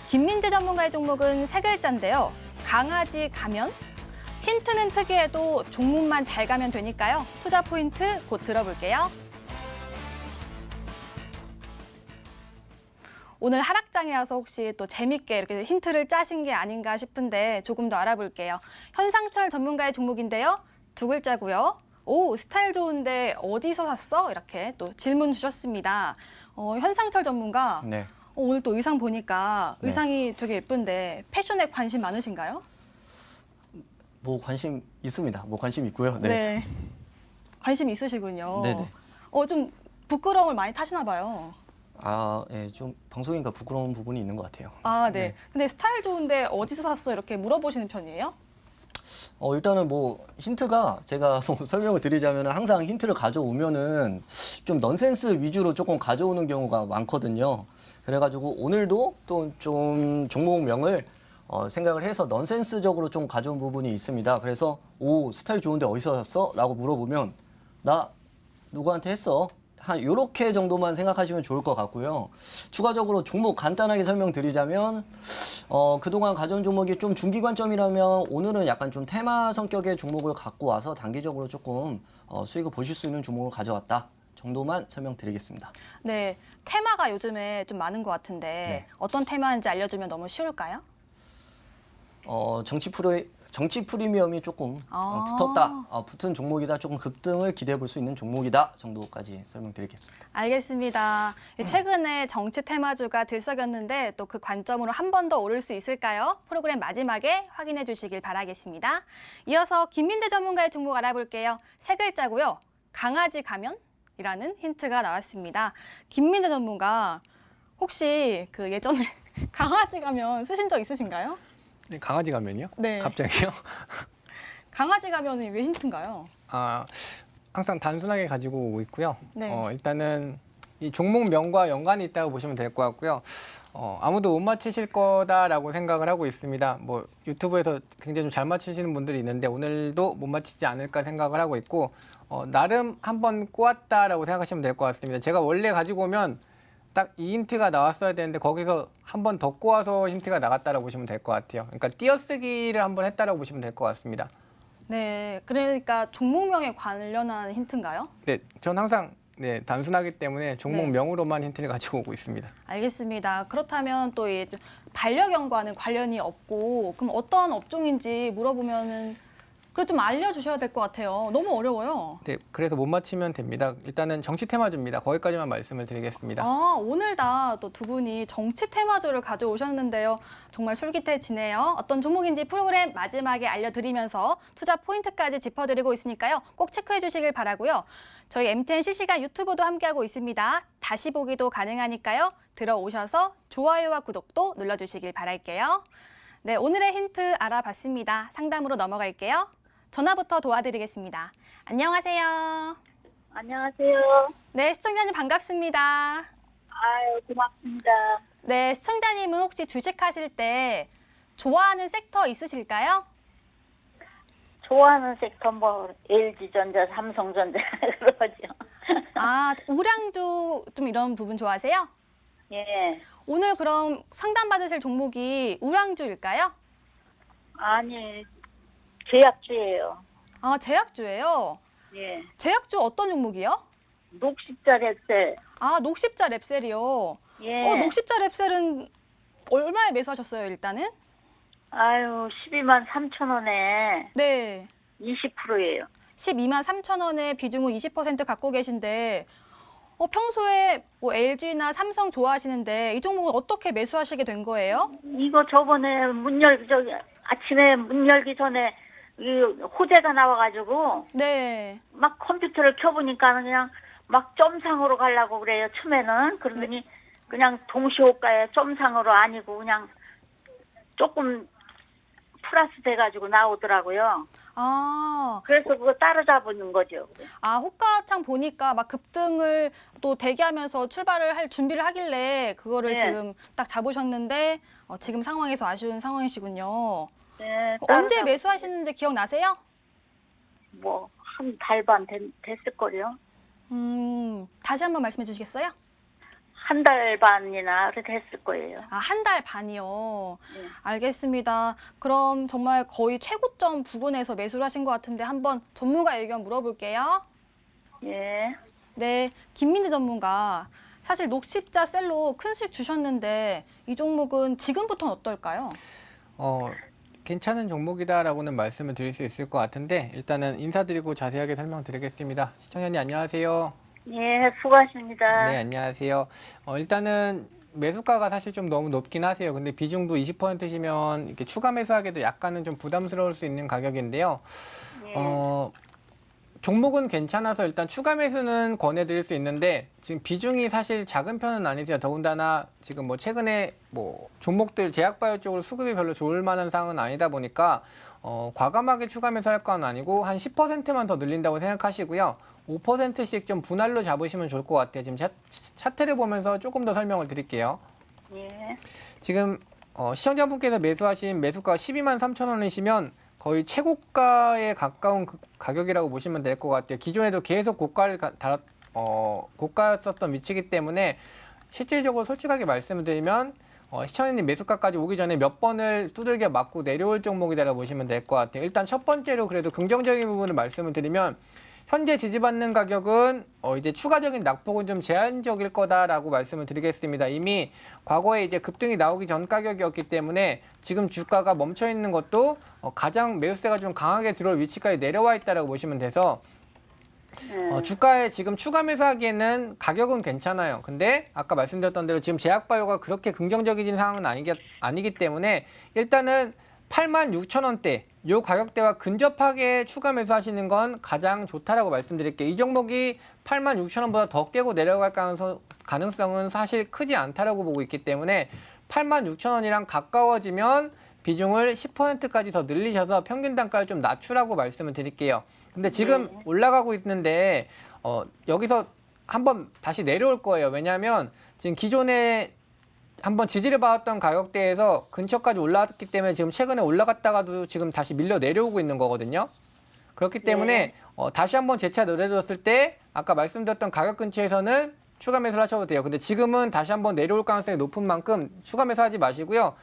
김민재 전문가의 종목은 세 글자인데요. 강아지 가면? 힌트는 특이해도 종목만 잘 가면 되니까요. 투자 포인트 곧 들어볼게요. 오늘 하락장이라서 혹시 또 재밌게 이렇게 힌트를 짜신 게 아닌가 싶은데 조금 더 알아볼게요. 현상철 전문가의 종목인데요. 두 글자고요. 오, 스타일 좋은데 어디서 샀어? 이렇게 또 질문 주셨습니다. 현상철 전문가, 네. 오늘 또 의상 보니까 네. 의상이 되게 예쁜데 패션에 관심 많으신가요? 뭐 관심 있습니다. 뭐 관심 있고요. 네. 네. 관심 있으시군요. 네네. 좀 부끄러움을 많이 타시나 봐요. 예, 좀 방송인가 부끄러운 부분이 있는 것 같아요. 아, 네. 근데 스타일 좋은데 어디서 샀어? 이렇게 물어보시는 편이에요? 일단은 뭐 힌트가 제가 뭐 설명을 드리자면 항상 힌트를 가져오면은 좀 넌센스 위주로 조금 가져오는 경우가 많거든요. 그래가지고 오늘도 또 좀 종목명을 생각을 해서 넌센스적으로 좀 가져온 부분이 있습니다. 그래서 오, 스타일 좋은데 어디서 샀어? 라고 물어보면 나 누구한테 했어? 한 요렇게 정도만 생각하시면 좋을 것 같고요. 추가적으로 종목 간단하게 설명드리자면 그동안 가져온 종목이 좀 중기 관점이라면 오늘은 약간 좀 테마 성격의 종목을 갖고 와서 단기적으로 조금 수익을 보실 수 있는 종목을 가져왔다 정도만 설명드리겠습니다. 네. 테마가 요즘에 좀 많은 것 같은데 네. 어떤 테마인지 알려주면 너무 쉬울까요? 정치 프리미엄이 조금 붙었다, 붙은 종목이다, 조금 급등을 기대해 볼 수 있는 종목이다 정도까지 설명드리겠습니다. 알겠습니다. 최근에 정치 테마주가 들썩였는데 또 그 관점으로 한 번 더 오를 수 있을까요? 프로그램 마지막에 확인해 주시길 바라겠습니다. 이어서 김민재 전문가의 종목 알아볼게요. 세 글자고요. 강아지 가면이라는 힌트가 나왔습니다. 김민재 전문가 혹시 그 예전에 강아지 가면 쓰신 적 있으신가요? 네, 강아지 가면요? 네. 갑자기요? 강아지 가면은 왜 힌트인가요? 항상 단순하게 가지고 오고 있고요. 네. 일단은 이 종목명과 연관이 있다고 보시면 될 것 같고요. 아무도 못 맞히실 거다라고 생각을 하고 있습니다. 뭐 유튜브에서 굉장히 좀 잘 맞히시는 분들이 있는데 오늘도 못 맞히지 않을까 생각을 하고 있고 나름 한번 꼬았다라고 생각하시면 될 것 같습니다. 제가 원래 가지고 오면 딱 이 힌트가 나왔어야 되는데 거기서 한 번 더 꼬아서 힌트가 나갔다라고 보시면 될 것 같아요. 그러니까 띄어쓰기를 한번 했다라고 보시면 될 것 같습니다. 네, 그러니까 종목명에 관련한 힌트인가요? 네, 전 항상 단순하기 때문에 네. 종목명으로만 힌트를 가지고 오고 있습니다. 알겠습니다. 그렇다면 또 이 반려견과는 관련이 없고 그럼 어떤 업종인지 물어보면은 그걸 좀 알려주셔야 될 것 같아요. 너무 어려워요. 네, 그래서 못 맞히면 됩니다. 일단은 정치 테마주입니다. 거기까지만 말씀을 드리겠습니다. 아, 오늘 다 또 두 분이 정치 테마주를 가져오셨는데요. 정말 솔깃해지네요. 어떤 종목인지 프로그램 마지막에 알려드리면서 투자 포인트까지 짚어드리고 있으니까요. 꼭 체크해 주시길 바라고요. 저희 MTN 실시간 유튜브도 함께하고 있습니다. 다시 보기도 가능하니까요. 들어오셔서 좋아요와 구독도 눌러주시길 바랄게요. 네, 오늘의 힌트 알아봤습니다. 상담으로 넘어갈게요. 전화부터 도와드리겠습니다. 안녕하세요. 안녕하세요. 네, 시청자님 반갑습니다. 아유, 고맙습니다. 네, 시청자님은 혹시 주식하실 때 좋아하는 섹터 있으실까요? 좋아하는 섹터 뭐 LG전자, 삼성전자 그러죠. 아, 우량주 좀 이런 부분 좋아하세요? 예. 오늘 그럼 상담 받으실 종목이 우량주일까요? 아니, 제약주예요. 아, 제약주예요. 예. 제약주 어떤 종목이요? 녹십자 랩셀. 아, 녹십자 랩셀이요. 예. 녹십자 랩셀은 얼마에 매수하셨어요, 일단은? 아유, 12만 3천 원에 네. 20%예요. 12만 3천 원의 비중을 20% 갖고 계신데 평소에 뭐 LG나 삼성 좋아하시는데 이 종목은 어떻게 매수하시게 된 거예요? 이거 저번에 아침에 문 열기 전에 이 호재가 나와가지고 네. 막 컴퓨터를 켜보니까 그냥 막 점상으로 가려고 그래요. 처음에는 그러더니 그냥 동시호가에 점상으로 아니고 그냥 조금 플러스 돼가지고 나오더라고요. 아, 그래서 그거 따라잡는 거죠. 호가창 보니까 막 급등을 또 대기하면서 출발을 할 준비를 하길래 그거를 네. 지금 딱 잡으셨는데 지금 상황에서 아쉬운 상황이시군요. 네, 언제 따라잡- 매수하시는지 기억나세요? 뭐 한 달 반 됐을걸요. 다시 한번 말씀해 주시겠어요? 한 달 반이나 그렇게 했을 거예요. 아, 한 달 반이요. 네. 알겠습니다. 그럼 정말 거의 최고점 부근에서 매수를 하신 것 같은데 한번 전문가 의견 물어볼게요. 예. 네, 김민지 전문가. 사실 녹십자 셀로 큰 수익 주셨는데 이 종목은 지금부터는 어떨까요? 괜찮은 종목이다라고는 말씀을 드릴 수 있을 것 같은데 일단은 인사드리고 자세하게 설명드리겠습니다. 시청자님 안녕하세요. 예, 수고하십니다. 네, 안녕하세요. 일단은 매수가가 사실 좀 너무 높긴 하세요. 근데 비중도 20%시면 이렇게 추가 매수하기도 약간은 좀 부담스러울 수 있는 가격인데요. 예. 종목은 괜찮아서 일단 추가 매수는 권해드릴 수 있는데 지금 비중이 사실 작은 편은 아니세요. 더군다나 지금 뭐 최근에 뭐 종목들 제약바이오 쪽으로 수급이 별로 좋을 만한 상황은 아니다 보니까 과감하게 추가 매수할 건 아니고 한 10%만 더 늘린다고 생각하시고요. 5%씩 좀 분할로 잡으시면 좋을 것 같아요. 지금 차트를 보면서 조금 더 설명을 드릴게요. 예. 지금 시청자분께서 매수하신 매수가가 12만 3천 원이시면 거의 최고가에 가까운 가격이라고 보시면 될 것 같아요. 기존에도 계속 고가였었던 위치이기 때문에 실질적으로 솔직하게 말씀을 드리면 시청자님 매수가까지 오기 전에 몇 번을 두들겨 맞고 내려올 종목이다라고 보시면 될 것 같아요. 일단 첫 번째로 그래도 긍정적인 부분을 말씀을 드리면 현재 지지받는 가격은 이제 추가적인 낙폭은 좀 제한적일 거다라고 말씀을 드리겠습니다. 이미 과거에 이제 급등이 나오기 전 가격이었기 때문에 지금 주가가 멈춰 있는 것도 가장 매수세가 좀 강하게 들어올 위치까지 내려와 있다라고 보시면 돼서 주가에 지금 추가 매수하기에는 가격은 괜찮아요. 근데 아까 말씀드렸던 대로 지금 제약바이오가 그렇게 긍정적인 상황은 아니기 때문에 일단은 86,000원대 요 가격대와 근접하게 추가 매수하시는 건 가장 좋다라고 말씀드릴게요. 이 종목이 86,000원보다 더 깨고 내려갈 가능성은 사실 크지 않다라고 보고 있기 때문에 86,000원이랑 가까워지면 비중을 10%까지 더 늘리셔서 평균 단가를 좀 낮추라고 말씀을 드릴게요. 근데 지금 올라가고 있는데 여기서 한번 다시 내려올 거예요. 왜냐하면 지금 기존에 한번 지지를 받았던 가격대에서 근처까지 올라왔기 때문에 지금 최근에 올라갔다가도 지금 다시 밀려 내려오고 있는 거거든요. 그렇기 때문에 다시 한번 재차 내려졌을 때 아까 말씀드렸던 가격 근처에서는 추가 매수를 하셔도 돼요. 근데 지금은 다시 한번 내려올 가능성이 높은 만큼 추가 매수하지 마시고요.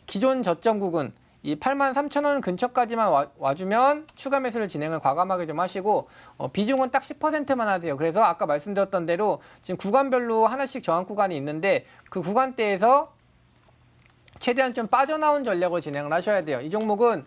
기존 저점 구근 이 83,000원 근처까지만 와주면 추가 매수를 진행을 과감하게 좀 하시고 비중은 딱 10%만 하세요. 그래서 아까 말씀드렸던 대로 지금 구간별로 하나씩 저항 구간이 있는데 그 구간대에서 최대한 좀 빠져나온 전략을 진행을 하셔야 돼요. 이 종목은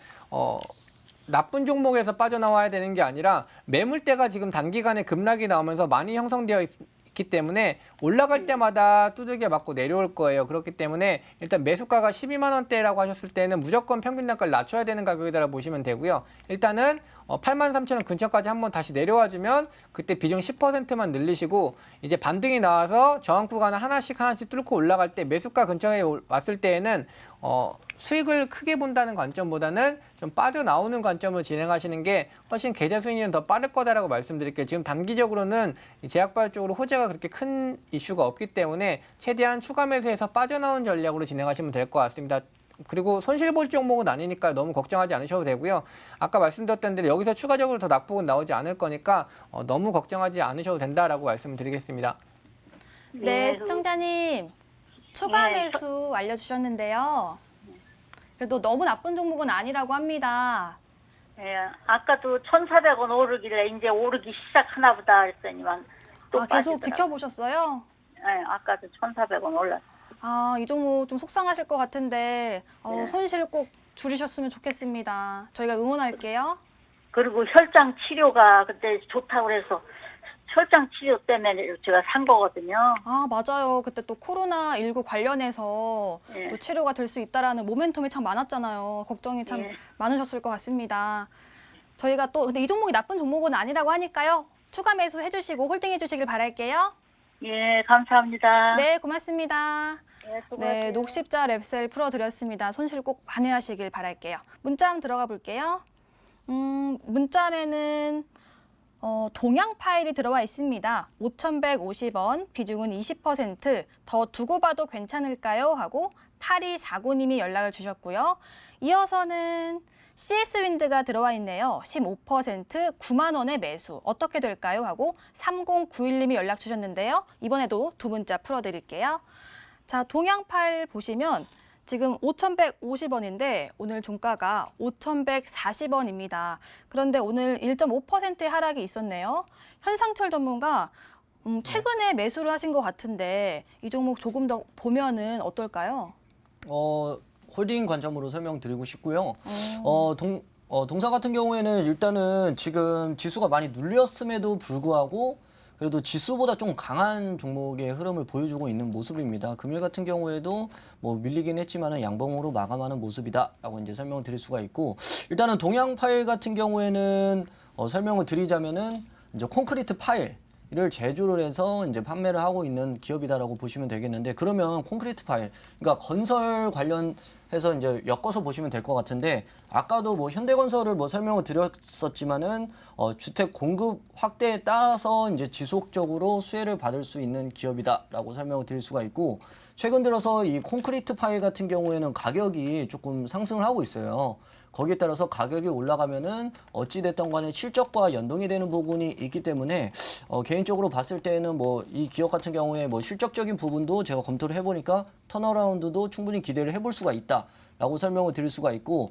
나쁜 종목에서 빠져나와야 되는 게 아니라 매물대가 지금 단기간에 급락이 나오면서 많이 형성되어 있기 때문에 올라갈 때마다 두들겨 맞고 내려올 거예요. 그렇기 때문에 일단 매수가가 12만 원대라고 하셨을 때는 무조건 평균 단가를 낮춰야 되는 가격이라고 보시면 되고요. 일단은 83,000원 근처까지 한번 다시 내려와 주면 그때 비중 10%만 늘리시고 이제 반등이 나와서 저항 구간을 하나씩 뚫고 올라갈 때 매수가 근처에 왔을 때에는 수익을 크게 본다는 관점보다는 좀 빠져나오는 관점으로 진행하시는 게 훨씬 계좌 수익률은 더 빠를 거다라고 말씀드릴게요. 지금 단기적으로는 이 제약바이오 쪽으로 호재가 그렇게 큰 이슈가 없기 때문에 최대한 추가 매수해서 빠져나온 전략으로 진행하시면 될 것 같습니다. 그리고 손실 볼 종목은 아니니까 너무 걱정하지 않으셔도 되고요. 아까 말씀드렸던 대로 여기서 추가적으로 더 낙폭은 나오지 않을 거니까 너무 걱정하지 않으셔도 된다라고 말씀드리겠습니다. 네, 시청자님. 추가 네, 매수 알려주셨는데요. 그래도 너무 나쁜 종목은 아니라고 합니다. 예, 아까도 1,400원 오르길래 이제 오르기 시작하나 보다 했더니만 또 아, 계속 빠지더라고요. 지켜보셨어요? 예, 아까도 1,400원 올랐어요. 아, 이 종목 좀 속상하실 것 같은데 네. 손실 꼭 줄이셨으면 좋겠습니다. 저희가 응원할게요. 그리고 혈장 치료가 그때 좋다고 그래서 혈장 치료 때문에 제가 산 거거든요. 아, 맞아요. 그때 또 코로나19 관련해서 예. 또 치료가 될 수 있다라는 모멘텀이 참 많았잖아요. 걱정이 참 예. 많으셨을 것 같습니다. 저희가 또 근데 이 종목이 나쁜 종목은 아니라고 하니까요. 추가 매수 해주시고 홀딩 해주시길 바랄게요. 예, 감사합니다. 네, 고맙습니다. 예, 수고하세요. 네, 녹십자 랩셀 풀어드렸습니다. 손실 꼭 만회하시길 바랄게요. 문자함 들어가 볼게요. 문자함에는 동양 파일이 들어와 있습니다. 5,150원, 비중은 20%, 더 두고 봐도 괜찮을까요? 하고 8249님이 연락을 주셨고요. 이어서는 CS윈드가 들어와 있네요. 15%, 9만 원의 매수. 어떻게 될까요? 하고 3091님이 연락 주셨는데요. 이번에도 두 문자 풀어드릴게요. 자, 동양 파일 보시면 지금 5,150원인데 오늘 종가가 5,140원입니다. 그런데 오늘 1.5%의 하락이 있었네요. 현상철 전문가 최근에 매수를 하신 것 같은데 이 종목 조금 더 보면은 어떨까요? 홀딩 관점으로 설명드리고 싶고요. 동사 같은 경우에는 일단은 지금 지수가 많이 눌렸음에도 불구하고 그래도 지수보다 좀 강한 종목의 흐름을 보여주고 있는 모습입니다. 금일 같은 경우에도 뭐 밀리긴 했지만은 양봉으로 마감하는 모습이다라고 이제 설명을 드릴 수가 있고, 일단은 동양 파일 같은 경우에는 설명을 드리자면은 이제 콘크리트 파일을 제조를 해서 이제 판매를 하고 있는 기업이다라고 보시면 되겠는데, 그러면 콘크리트 파일, 그러니까 건설 관련해서 이제 엮어서 보시면 될 것 같은데, 아까도 뭐 현대건설을 뭐 설명을 드렸었지만은 주택 공급 확대에 따라서 이제 지속적으로 수혜를 받을 수 있는 기업이다라고 설명을 드릴 수가 있고, 최근 들어서 이 콘크리트 파일 같은 경우에는 가격이 조금 상승을 하고 있어요. 거기에 따라서 가격이 올라가면은 어찌됐든 간에 실적과 연동이 되는 부분이 있기 때문에 개인적으로 봤을 때는 뭐 이 기업 같은 경우에 뭐 실적적인 부분도 제가 검토를 해보니까 턴어라운드도 충분히 기대를 해볼 수가 있다. 라고 설명을 드릴 수가 있고,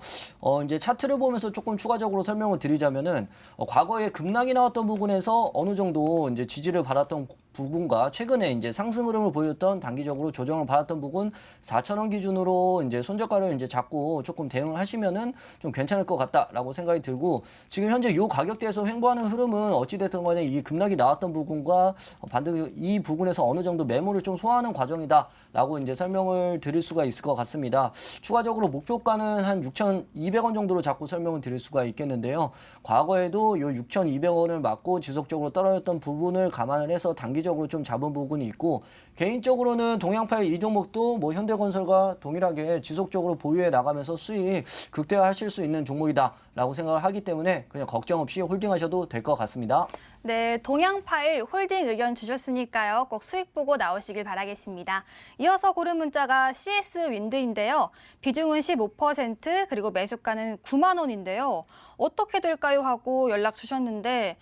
이제 차트를 보면서 조금 추가적으로 설명을 드리자면은 과거에 급락이 나왔던 부분에서 어느 정도 이제 지지를 받았던 부분과 최근에 이제 상승 흐름을 보였던 단기적으로 조정을 받았던 부분 4,000원 기준으로 이제 손절가를 이제 잡고 조금 대응을 하시면은 좀 괜찮을 것 같다라고 생각이 들고, 지금 현재 이 가격대에서 횡보하는 흐름은 어찌됐든 간에 이 급락이 나왔던 부분과 반등 이 부분에서 어느 정도 매물을 좀 소화하는 과정이다라고 이제 설명을 드릴 수가 있을 것 같습니다. 추가적으로 목표가는 한 6,200원 정도로 잡고 설명을 드릴 수가 있겠는데요. 과거에도 이 6,200원을 맞고 지속적으로 떨어졌던 부분을 감안을 해서 단기적으로 좀 잡은 부분이 있고, 개인적으로는 동양파일 이 종목도 뭐 현대건설과 동일하게 지속적으로 보유해 나가면서 수익 극대화하실 수 있는 종목이다라고 생각을 하기 때문에 그냥 걱정 없이 홀딩하셔도 될 것 같습니다. 네, 동양파일 홀딩 의견 주셨으니까요. 꼭 수익 보고 나오시길 바라겠습니다. 이어서 고른 문자가 CS 윈드인데요. 비중은 15% 그리고 매수가는 9만 원인데요. 어떻게 될까요? 하고 연락 주셨는데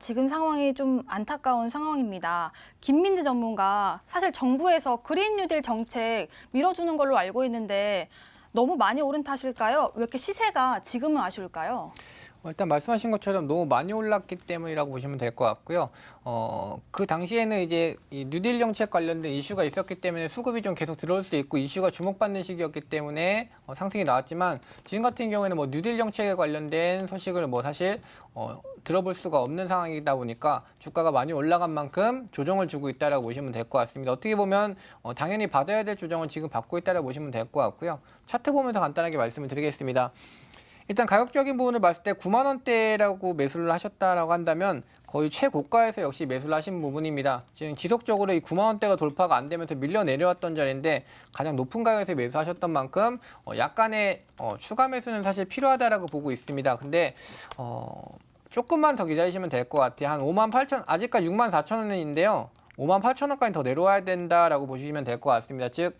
지금 상황이 좀 안타까운 상황입니다. 김민지 전문가, 사실 정부에서 그린 뉴딜 정책 밀어주는 걸로 알고 있는데 너무 많이 오른 탓일까요? 왜 이렇게 시세가 지금은 아쉬울까요? 일단 말씀하신 것처럼 너무 많이 올랐기 때문이라고 보시면 될 것 같고요. 그 당시에는 이제 이 뉴딜 정책 관련된 이슈가 있었기 때문에 수급이 좀 계속 들어올 수 있고 이슈가 주목받는 시기였기 때문에 상승이 나왔지만 지금 같은 경우에는 뭐 뉴딜 정책에 관련된 소식을 뭐 사실 들어볼 수가 없는 상황이다 보니까 주가가 많이 올라간 만큼 조정을 주고 있다라고 보시면 될 것 같습니다. 어떻게 보면 당연히 받아야 될 조정을 지금 받고 있다라고 보시면 될 것 같고요. 차트 보면서 간단하게 말씀을 드리겠습니다. 일단 가격적인 부분을 봤을 때 9만 원대라고 매수를 하셨다라고 한다면 거의 최고가에서 역시 매수를 하신 부분입니다. 지금 지속적으로 이 9만 원대가 돌파가 안 되면서 밀려 내려왔던 자리인데 가장 높은 가격에서 매수하셨던 만큼 약간의 추가 매수는 사실 필요하다라고 보고 있습니다. 근데 조금만 더 기다리시면 될 것 같아요. 한 5만 8천, 아직까지 6만 4천 원인데요. 5만 8천 원까지 더 내려와야 된다라고 보시면 될 것 같습니다. 즉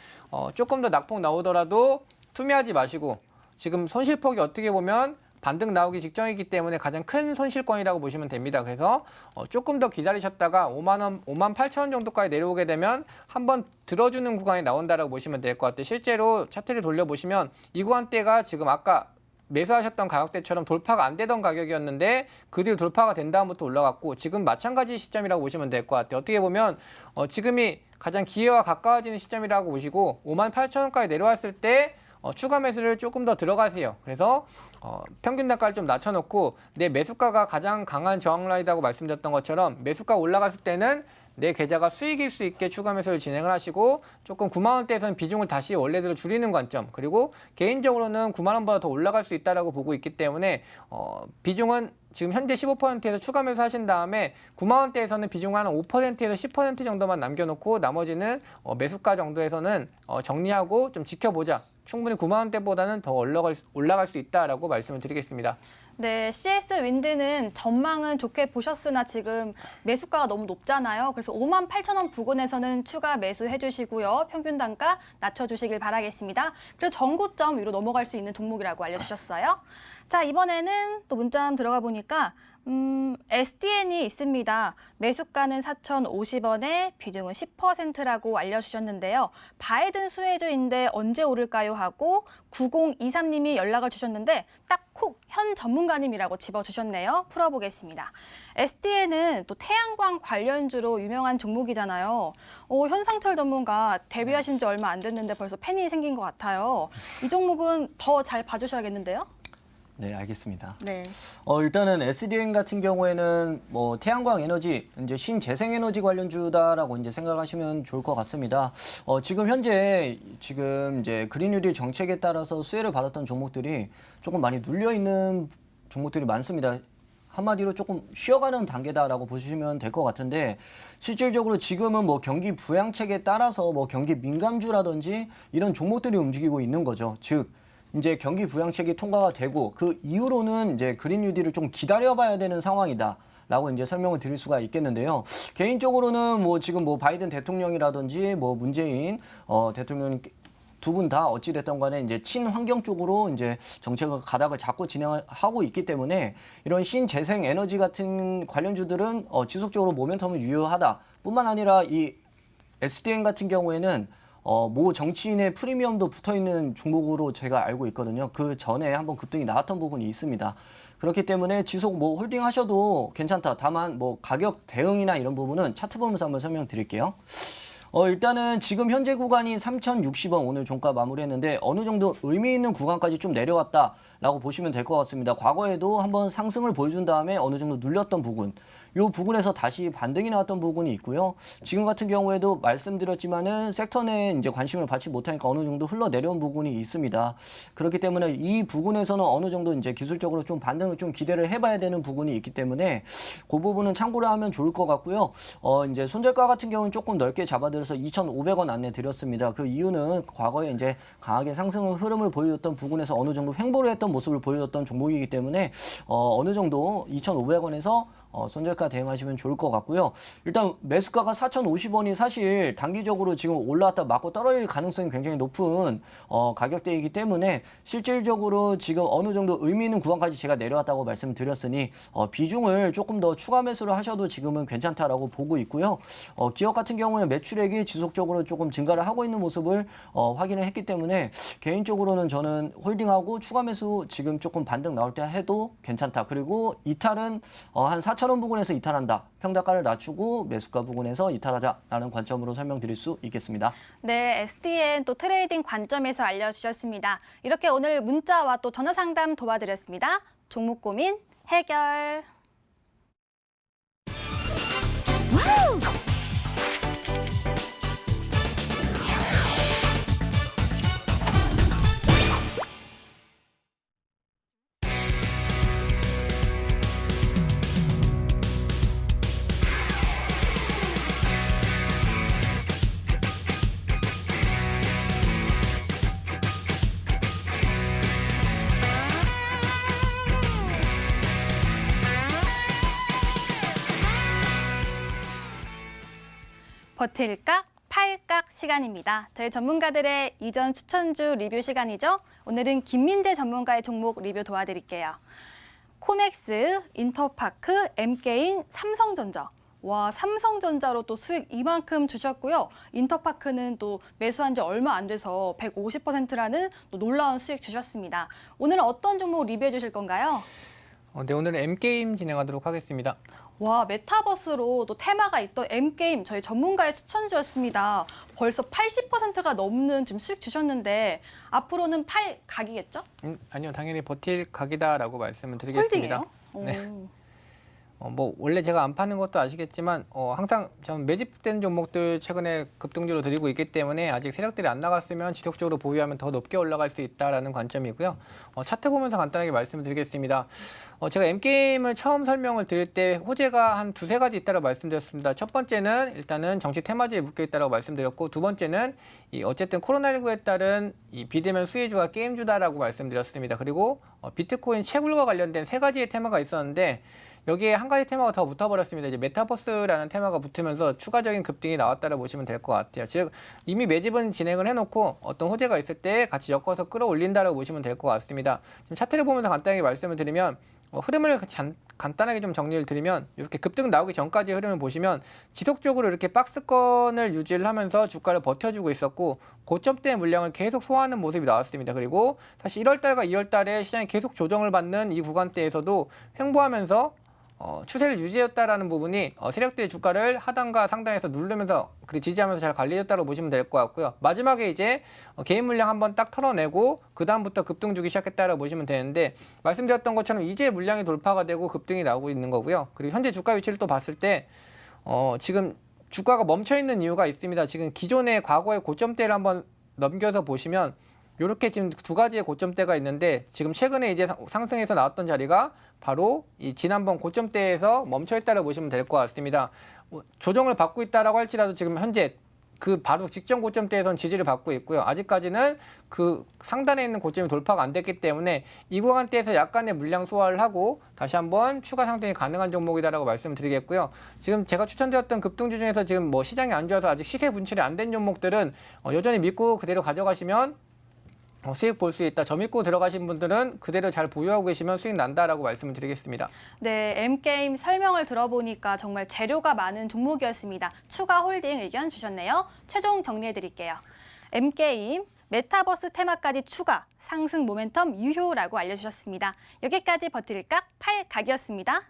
조금 더 낙폭 나오더라도 투매하지 마시고 지금 손실폭이 어떻게 보면 반등 나오기 직전이기 때문에 가장 큰 손실권이라고 보시면 됩니다. 그래서 조금 더 기다리셨다가 5만 원, 5만 8천 원 정도까지 내려오게 되면 한번 들어주는 구간이 나온다라고 보시면 될 것 같아요. 실제로 차트를 돌려보시면 이 구간대가 지금 아까 매수하셨던 가격대처럼 돌파가 안 되던 가격이었는데 그 뒤로 돌파가 된 다음부터 올라갔고 지금 마찬가지 시점이라고 보시면 될 것 같아요. 어떻게 보면 지금이 가장 기회와 가까워지는 시점이라고 보시고 5만 8천 원까지 내려왔을 때 추가 매수를 조금 더 들어가세요. 그래서 평균 단가를 좀 낮춰놓고 내 매수가가 가장 강한 저항 라인이라고 말씀드렸던 것처럼 매수가 올라갔을 때는 내 계좌가 수익일 수 있게 추가 매수를 진행을 하시고 조금 9만 원대에서는 비중을 다시 원래대로 줄이는 관점 그리고 개인적으로는 9만 원보다 더 올라갈 수 있다라고 보고 있기 때문에 비중은 지금 현재 15%에서 추가 매수 하신 다음에 9만 원대에서는 비중 한 5%에서 10% 정도만 남겨놓고 나머지는 매수가 정도에서는 정리하고 좀 지켜보자. 충분히 9만 원대보다는 더 올라갈 수 있다라고 말씀을 드리겠습니다. 네, CS 윈드는 전망은 좋게 보셨으나 지금 매수가가 너무 높잖아요. 그래서 5만 8천 원 부근에서는 추가 매수해 주시고요. 평균 단가 낮춰주시길 바라겠습니다. 그리고 전고점 위로 넘어갈 수 있는 종목이라고 알려주셨어요. 자, 이번에는 또 문자 들어가 보니까 SDN이 있습니다. 매수가는 4,050원에 비중은 10%라고 알려주셨는데요. 바이든 수혜주인데 언제 오를까요? 하고 9023님이 연락을 주셨는데 딱 콕 현 전문가님이라고 집어주셨네요. 풀어보겠습니다. SDN은 또 태양광 관련주로 유명한 종목이잖아요. 현상철 전문가 데뷔하신 지 얼마 안 됐는데 벌써 팬이 생긴 것 같아요. 이 종목은 더 잘 봐주셔야겠는데요? 네, 알겠습니다. 네. 일단은 SDN 같은 경우에는 뭐 태양광 에너지, 이제 신재생 에너지 관련주다라고 이제 생각하시면 좋을 것 같습니다. 지금 현재 이제 그린 뉴딜 정책에 따라서 수혜를 받았던 종목들이 조금 많이 눌려 있는 종목들이 많습니다. 한마디로 조금 쉬어가는 단계다라고 보시면 될 것 같은데 실질적으로 지금은 뭐 경기 부양책에 따라서 뭐 경기 민감주라든지 이런 종목들이 움직이고 있는 거죠. 즉 이제 경기 부양책이 통과가 되고 그 이후로는 이제 그린 뉴딜을 좀 기다려봐야 되는 상황이다라고 이제 설명을 드릴 수가 있겠는데요. 개인적으로는 뭐 지금 뭐 바이든 대통령이라든지 뭐 문재인 대통령 두 분 다 어찌 됐던 간에 이제 친환경 쪽으로 이제 정책을 가닥을 잡고 진행하고 있기 때문에 이런 신재생 에너지 같은 관련주들은 지속적으로 모멘텀을 유효하다. 뿐만 아니라 이 SDN 같은 경우에는 모 정치인의 프리미엄도 붙어있는 종목으로 제가 알고 있거든요. 그 전에 한번 급등이 나왔던 부분이 있습니다. 그렇기 때문에 지속 뭐 홀딩 하셔도 괜찮다. 다만 뭐 가격 대응이나 이런 부분은 차트 보면서 한번 설명드릴게요. 일단은 지금 현재 구간이 3,060원 오늘 종가 마무리했는데 어느 정도 의미 있는 구간까지 좀 내려왔다라고 보시면 될 것 같습니다. 과거에도 한번 상승을 보여준 다음에 어느 정도 눌렸던 부분. 이 부분에서 다시 반등이 나왔던 부분이 있고요. 지금 같은 경우에도 말씀드렸지만은 섹터 내에 이제 관심을 받지 못하니까 어느 정도 흘러내려온 부분이 있습니다. 그렇기 때문에 이 부분에서는 어느 정도 이제 기술적으로 좀 반등을 좀 기대를 해봐야 되는 부분이 있기 때문에 그 부분은 참고를 하면 좋을 것 같고요. 이제 손절가 같은 경우는 조금 넓게 잡아들여서 2,500원 안내 드렸습니다. 그 이유는 과거에 이제 강하게 상승 흐름을 보여줬던 부분에서 어느 정도 횡보를 했던 모습을 보여줬던 종목이기 때문에 어느 정도 2,500원에서 손절가 대응하시면 좋을 것 같고요. 일단 매수가가 4,050원이 사실 단기적으로 지금 올라왔다 맞고 떨어질 가능성이 굉장히 높은 가격대이기 때문에 실질적으로 지금 어느 정도 의미 있는 구간까지 제가 내려왔다고 말씀드렸으니 비중을 조금 더 추가 매수를 하셔도 지금은 괜찮다라고 보고 있고요. 기업 같은 경우는 매출액이 지속적으로 조금 증가를 하고 있는 모습을 확인을 했기 때문에 개인적으로는 저는 홀딩하고 추가 매수 지금 조금 반등 나올 때 해도 괜찮다. 그리고 이탈은 한 4,000원 부근에서 이탈한다. 평단가를 낮추고 매수가 부근에서 이탈하자라는 관점으로 설명드릴 수 있겠습니다. 네, STN 또 트레이딩 관점에서 알려주셨습니다. 이렇게 오늘 문자와 또 전화 상담 도와드렸습니다. 종목 고민 해결. 버틸각, 팔각 시간입니다. 저희 전문가들의 이전 추천주 리뷰 시간이죠. 오늘은 김민재 전문가의 종목 리뷰 도와드릴게요. 코맥스, 인터파크, M게임, 삼성전자. 와, 삼성전자로 또 수익 이만큼 주셨고요. 인터파크는 또 매수한 지 얼마 안 돼서 150%라는 또 놀라운 수익 주셨습니다. 오늘은 어떤 종목 리뷰해 주실 건가요? 네, 오늘은 M게임 진행하도록 하겠습니다. 와, 메타버스로 또 테마가 있던 M게임 저희 전문가의 추천주였습니다. 벌써 80%가 넘는 지금 수익 주셨는데 앞으로는 팔 각이겠죠? 아니요, 당연히 버틸 각이다라고 말씀을 드리겠습니다. 홀딩이에요? 네. 뭐 원래 제가 안 파는 것도 아시겠지만 항상 전 매집된 종목들 최근에 급등주로 드리고 있기 때문에 아직 세력들이 안 나갔으면 지속적으로 보유하면 더 높게 올라갈 수 있다라는 관점이고요. 차트 보면서 간단하게 말씀드리겠습니다. 제가 M게임을 처음 설명을 드릴 때 호재가 한 두세 가지 있다고 말씀드렸습니다. 첫 번째는 일단은 정치 테마주에 묶여 있다고 말씀드렸고, 두 번째는 어쨌든 코로나19에 따른 이 비대면 수혜주가 게임주다라고 말씀드렸습니다. 그리고 비트코인 채굴과 관련된 세 가지의 테마가 있었는데 여기에 한 가지 테마가 더 붙어버렸습니다. 이제 메타버스라는 테마가 붙으면서 추가적인 급등이 나왔다고 보시면 될 것 같아요. 즉 이미 매집은 진행을 해놓고 어떤 호재가 있을 때 같이 엮어서 끌어올린다라고 보시면 될 것 같습니다. 지금 차트를 보면서 간단하게 말씀을 드리면 흐름을 간단하게 좀 정리를 드리면 이렇게 급등 나오기 전까지의 흐름을 보시면 지속적으로 이렇게 박스권을 유지를 하면서 주가를 버텨주고 있었고 고점대 물량을 계속 소화하는 모습이 나왔습니다. 그리고 사실 1월달과 2월달에 시장이 계속 조정을 받는 이 구간대에서도 횡보하면서 추세를 유지했다라는 부분이 세력들의 주가를 하단과 상단에서 누르면서 그리고 지지하면서 잘 관리했다고 보시면 될 것 같고요. 마지막에 이제 개인 물량 한번 딱 털어내고 그 다음부터 급등 주기 시작했다라고 보시면 되는데 말씀드렸던 것처럼 이제 물량이 돌파가 되고 급등이 나오고 있는 거고요. 그리고 현재 주가 위치를 또 봤을 때 지금 주가가 멈춰 있는 이유가 있습니다. 지금 기존의 과거의 고점대를 한번 넘겨서 보시면 이렇게 지금 두 가지의 고점대가 있는데 지금 최근에 이제 상승해서 나왔던 자리가 바로 이 지난번 고점대에서 멈춰 있다고 보시면 될 것 같습니다. 조정을 받고 있다라고 할지라도 지금 현재 그 바로 직전 고점대에선 지지를 받고 있고요. 아직까지는 그 상단에 있는 고점이 돌파가 안 됐기 때문에 이 구간대에서 약간의 물량 소화를 하고 다시 한번 추가 상승이 가능한 종목이다라고 말씀드리겠고요. 지금 제가 추천드렸던 급등주 중에서 지금 뭐 시장이 안 좋아서 아직 시세 분출이 안 된 종목들은 여전히 믿고 그대로 가져가시면 수익 볼 수 있다. 저 믿고 들어가신 분들은 그대로 잘 보유하고 계시면 수익 난다라고 말씀을 드리겠습니다. 네, M게임 설명을 들어보니까 정말 재료가 많은 종목이었습니다. 추가 홀딩 의견 주셨네요. 최종 정리해드릴게요. M게임, 메타버스 테마까지 추가, 상승 모멘텀 유효라고 알려주셨습니다. 여기까지 버틸각 8각이었습니다.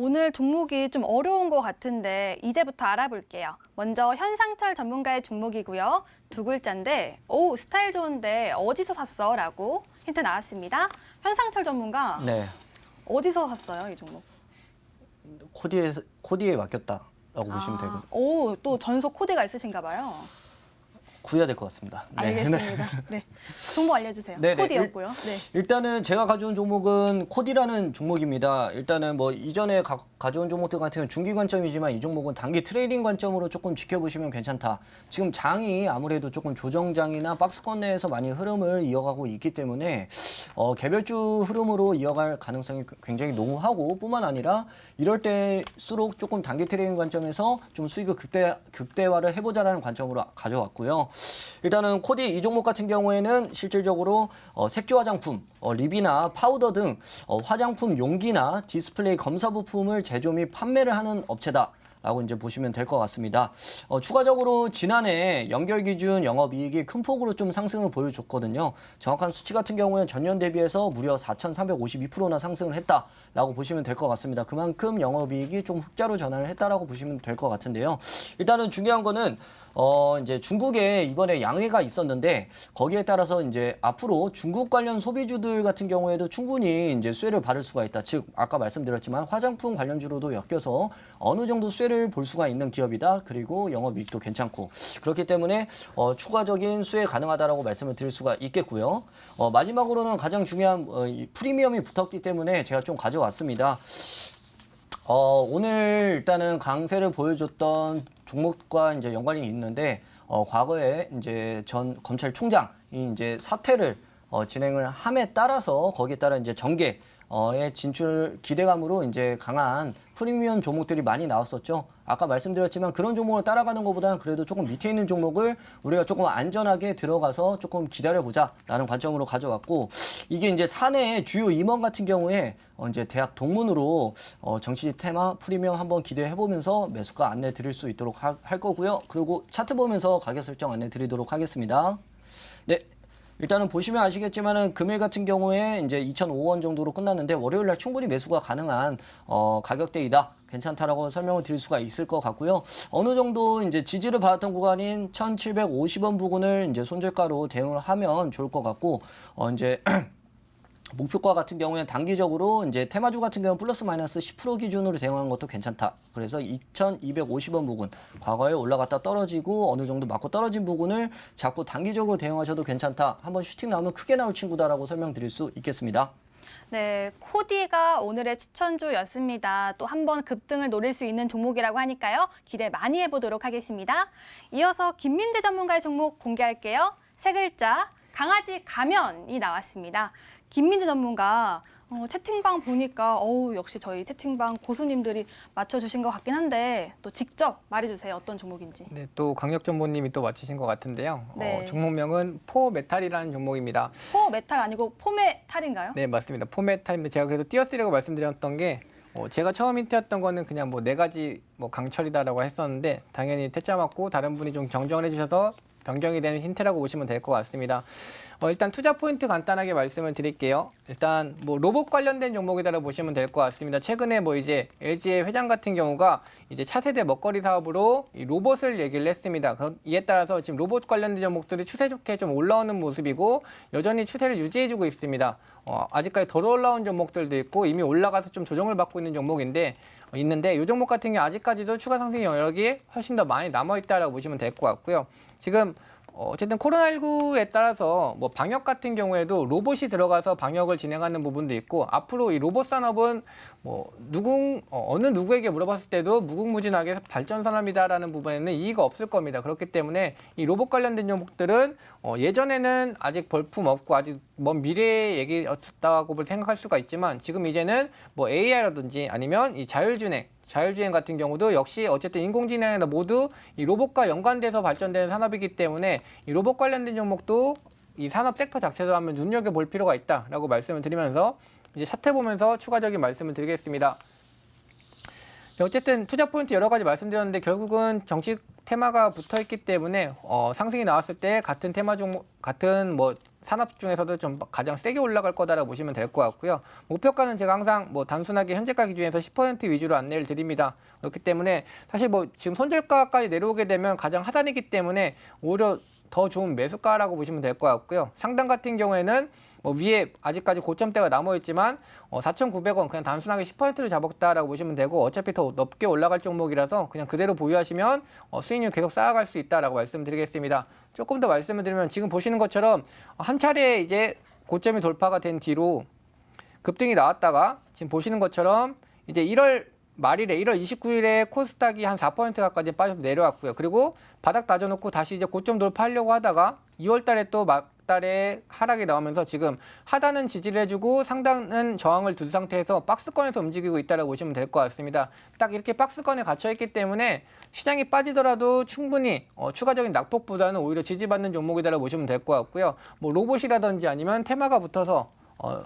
오늘 종목이 좀 어려운 것 같은데 이제부터 알아볼게요. 먼저 현상철 전문가의 종목이고요. 두 글자인데 오 스타일 좋은데 어디서 샀어? 라고 힌트 나왔습니다. 현상철 전문가 네, 어디서 샀어요? 이 종목. 코디에 맡겼다라고 보시면 되고 오, 또 전속 코디가 있으신가 봐요. 구해야 될 것 같습니다. 알겠습니다. 네. 정보 알려주세요. 네, 네. 코디였고요. 네. 일단은 제가 가져온 종목은 코디라는 종목입니다. 일단은 뭐 이전에 가져온 종목들 같은 경우는 중기 관점이지만 이 종목은 단기 트레이딩 관점으로 조금 지켜보시면 괜찮다. 지금 장이 아무래도 조금 조정장이나 박스권 내에서 많이 흐름을 이어가고 있기 때문에 개별주 흐름으로 이어갈 가능성이 굉장히 농후하고 뿐만 아니라 이럴 때일수록 조금 단기 트레이딩 관점에서 좀 수익을 극대화를 해보자라는 관점으로 가져왔고요. 일단은 코디 이 종목 같은 경우에는 실질적으로 색조 화장품, 립이나 파우더 등 화장품 용기나 디스플레이 검사 부품을 제조 및 판매를 하는 업체다. 라고 이제 보시면 될 것 같습니다. 추가적으로 지난해 연결 기준 영업이익이 큰 폭으로 좀 상승을 보여줬거든요. 정확한 수치 같은 경우에는 전년 대비해서 무려 4,352%나 상승을 했다라고 보시면 될 것 같습니다. 그만큼 영업이익이 좀 흑자로 전환을 했다라고 보시면 될 것 같은데요. 일단은 중요한 거는 이제 중국에 이번에 양해가 있었는데 거기에 따라서 이제 앞으로 중국 관련 소비주들 같은 경우에도 충분히 이제 수혜를 받을 수가 있다. 즉 아까 말씀드렸지만 화장품 관련주로도 엮여서 어느 정도 수혜를 볼 수가 있는 기업이다. 그리고 영업이익도 괜찮고 그렇기 때문에 추가적인 수혜 가능하다라고 말씀을 드릴 수가 있겠고요. 마지막으로는 가장 중요한 프리미엄이 붙었기 때문에 제가 좀 가져왔습니다. 오늘 일단은 강세를 보여줬던 종목과 이제 연관이 있는데 과거에 이제 전 검찰총장이 이제 사퇴를 진행을 함에 따라서 거기에 따라 이제 정계의 진출 기대감으로 이제 강한 프리미엄 종목들이 많이 나왔었죠. 아까 말씀드렸지만 그런 종목을 따라가는 것보다는 그래도 조금 밑에 있는 종목을 우리가 조금 안전하게 들어가서 조금 기다려보자라는 관점으로 가져왔고 이게 이제 사내의 주요 임원 같은 경우에 이제 대학 동문으로 정치 테마 프리미엄 한번 기대해보면서 매수가 안내 드릴 수 있도록 할 거고요. 그리고 차트 보면서 가격 설정 안내 드리도록 하겠습니다. 네. 일단은 보시면 아시겠지만은 금일 같은 경우에 이제 2,005원 정도로 끝났는데 월요일 날 충분히 매수가 가능한 가격대이다. 괜찮다라고 설명을 드릴 수가 있을 것 같고요. 어느 정도 이제 지지를 받았던 구간인 1,750원 부근을 이제 손절가로 대응을 하면 좋을 것 같고 이제 목표가 같은 경우에는 단기적으로 이제 테마주 같은 경우는 플러스 마이너스 10% 기준으로 대응하는 것도 괜찮다. 그래서 2,250원 부근 과거에 올라갔다 떨어지고 어느 정도 맞고 떨어진 부분을 잡고 단기적으로 대응하셔도 괜찮다. 한번 슈팅 나오면 크게 나올 친구다라고 설명드릴 수 있겠습니다. 네, 코디가 오늘의 추천주였습니다. 또 한 번 급등을 노릴 수 있는 종목이라고 하니까요. 기대 많이 해보도록 하겠습니다. 이어서 김민재 전문가의 종목 공개할게요. 세 글자, 강아지 가면이 나왔습니다. 김민재 전문가 채팅방 보니까 역시 저희 채팅방 고수님들이 맞춰주신 것 같긴 한데 또 직접 말해주세요. 어떤 종목인지. 네, 또 강력 전무님이 또 맞히신 것 같은데요. 네. 종목명은 포메탈이라는 종목입니다. 포메탈 아니고 포메탈인가요? 네, 맞습니다. 포메탈입니다. 제가 그래서 띄어쓰리라고 말씀드렸던 게 제가 처음 힌트였던 거는 그냥 뭐 네 가지 뭐 강철이다라고 했었는데 당연히 퇴짜 맞고 다른 분이 좀 정정을 해주셔서 변경이 되는 힌트라고 보시면 될 것 같습니다. 일단 투자 포인트 간단하게 말씀을 드릴게요. 일단 뭐 로봇 관련된 종목이다라고 보시면 될 것 같습니다. 최근에 뭐 이제 LG의 회장 같은 경우가 이제 차세대 먹거리 사업으로 이 로봇을 얘기를 했습니다. 이에 따라서 지금 로봇 관련된 종목들이 추세 좋게 좀 올라오는 모습이고 여전히 추세를 유지해주고 있습니다. 아직까지 덜 올라온 종목들도 있고 이미 올라가서 좀 조정을 받고 있는 종목인데 있는데 이 종목 같은 경우 아직까지도 추가 상승 영역이 훨씬 더 많이 남아있다라고 보시면 될 것 같고요. 지금 어쨌든 코로나19에 따라서 뭐 방역 같은 경우에도 로봇이 들어가서 방역을 진행하는 부분도 있고 앞으로 이 로봇 산업은 뭐 어느 누구에게 물어봤을 때도 무궁무진하게 발전 산업이다라는 부분에는 이의가 없을 겁니다. 그렇기 때문에 이 로봇 관련된 종목들은 예전에는 아직 볼품 없고 아직 먼 미래의 얘기였다고 생각할 수가 있지만 지금 이제는 뭐 AI라든지 아니면 이 자율주행 같은 경우도 역시 어쨌든 인공지능이나 모두 이 로봇과 연관돼서 발전되는 산업이기 때문에 이 로봇 관련된 종목도 이 산업 섹터 자체도 한번 눈여겨볼 필요가 있다라고 말씀을 드리면서 이제 차트 보면서 추가적인 말씀을 드리겠습니다. 어쨌든 투자 포인트 여러 가지 말씀드렸는데 결국은 정책 테마가 붙어 있기 때문에 상승이 나왔을 때 같은 테마 종목 같은 뭐 산업 중에서도 좀 가장 세게 올라갈 거다라고 보시면 될 것 같고요. 목표가는 제가 항상 뭐 단순하게 현재가 기준에서 10% 위주로 안내를 드립니다. 그렇기 때문에 사실 뭐 지금 손절가까지 내려오게 되면 가장 하단이기 때문에 오히려 더 좋은 매수가라고 보시면 될 것 같고요. 상단 같은 경우에는 뭐 위에 아직까지 고점대가 남아있지만 4,900원 그냥 단순하게 10%를 잡았다라고 보시면 되고 어차피 더 높게 올라갈 종목이라서 그냥 그대로 보유하시면 수익률 계속 쌓아갈 수 있다라고 말씀드리겠습니다. 조금 더 말씀을 드리면 지금 보시는 것처럼 한 차례 이제 고점이 돌파가 된 뒤로 급등이 나왔다가 지금 보시는 것처럼 이제 1월 말일에 1월 29일에 코스닥이 한 4% 가까이 빠져서 내려왔고요. 그리고 바닥 다져놓고 다시 이제 고점 돌파하려고 하다가 2월 달에 또 막달에 하락이 나오면서 지금 하단은 지지를 해주고 상단은 저항을 둔 상태에서 박스권에서 움직이고 있다고 보시면 될 것 같습니다. 딱 이렇게 박스권에 갇혀있기 때문에 시장이 빠지더라도 충분히 추가적인 낙폭보다는 오히려 지지받는 종목이다라고 보시면 될 것 같고요. 뭐 로봇이라든지 아니면 테마가 붙어서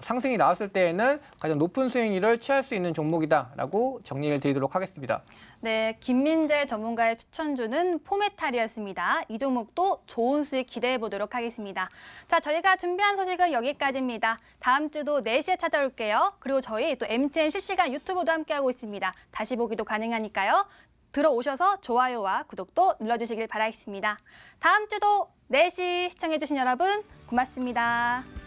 상승이 나왔을 때에는 가장 높은 수익률을 취할 수 있는 종목이다라고 정리를 드리도록 하겠습니다. 네, 김민재 전문가의 추천주는 포메탈이었습니다. 이 종목도 좋은 수익 기대해 보도록 하겠습니다. 자, 저희가 준비한 소식은 여기까지입니다. 다음 주도 4시에 찾아올게요. 그리고 저희 또 MTN 실시간 유튜브도 함께하고 있습니다. 다시 보기도 가능하니까요. 들어오셔서 좋아요와 구독도 눌러주시길 바라겠습니다. 다음 주도 4시 시청해주신 여러분 고맙습니다.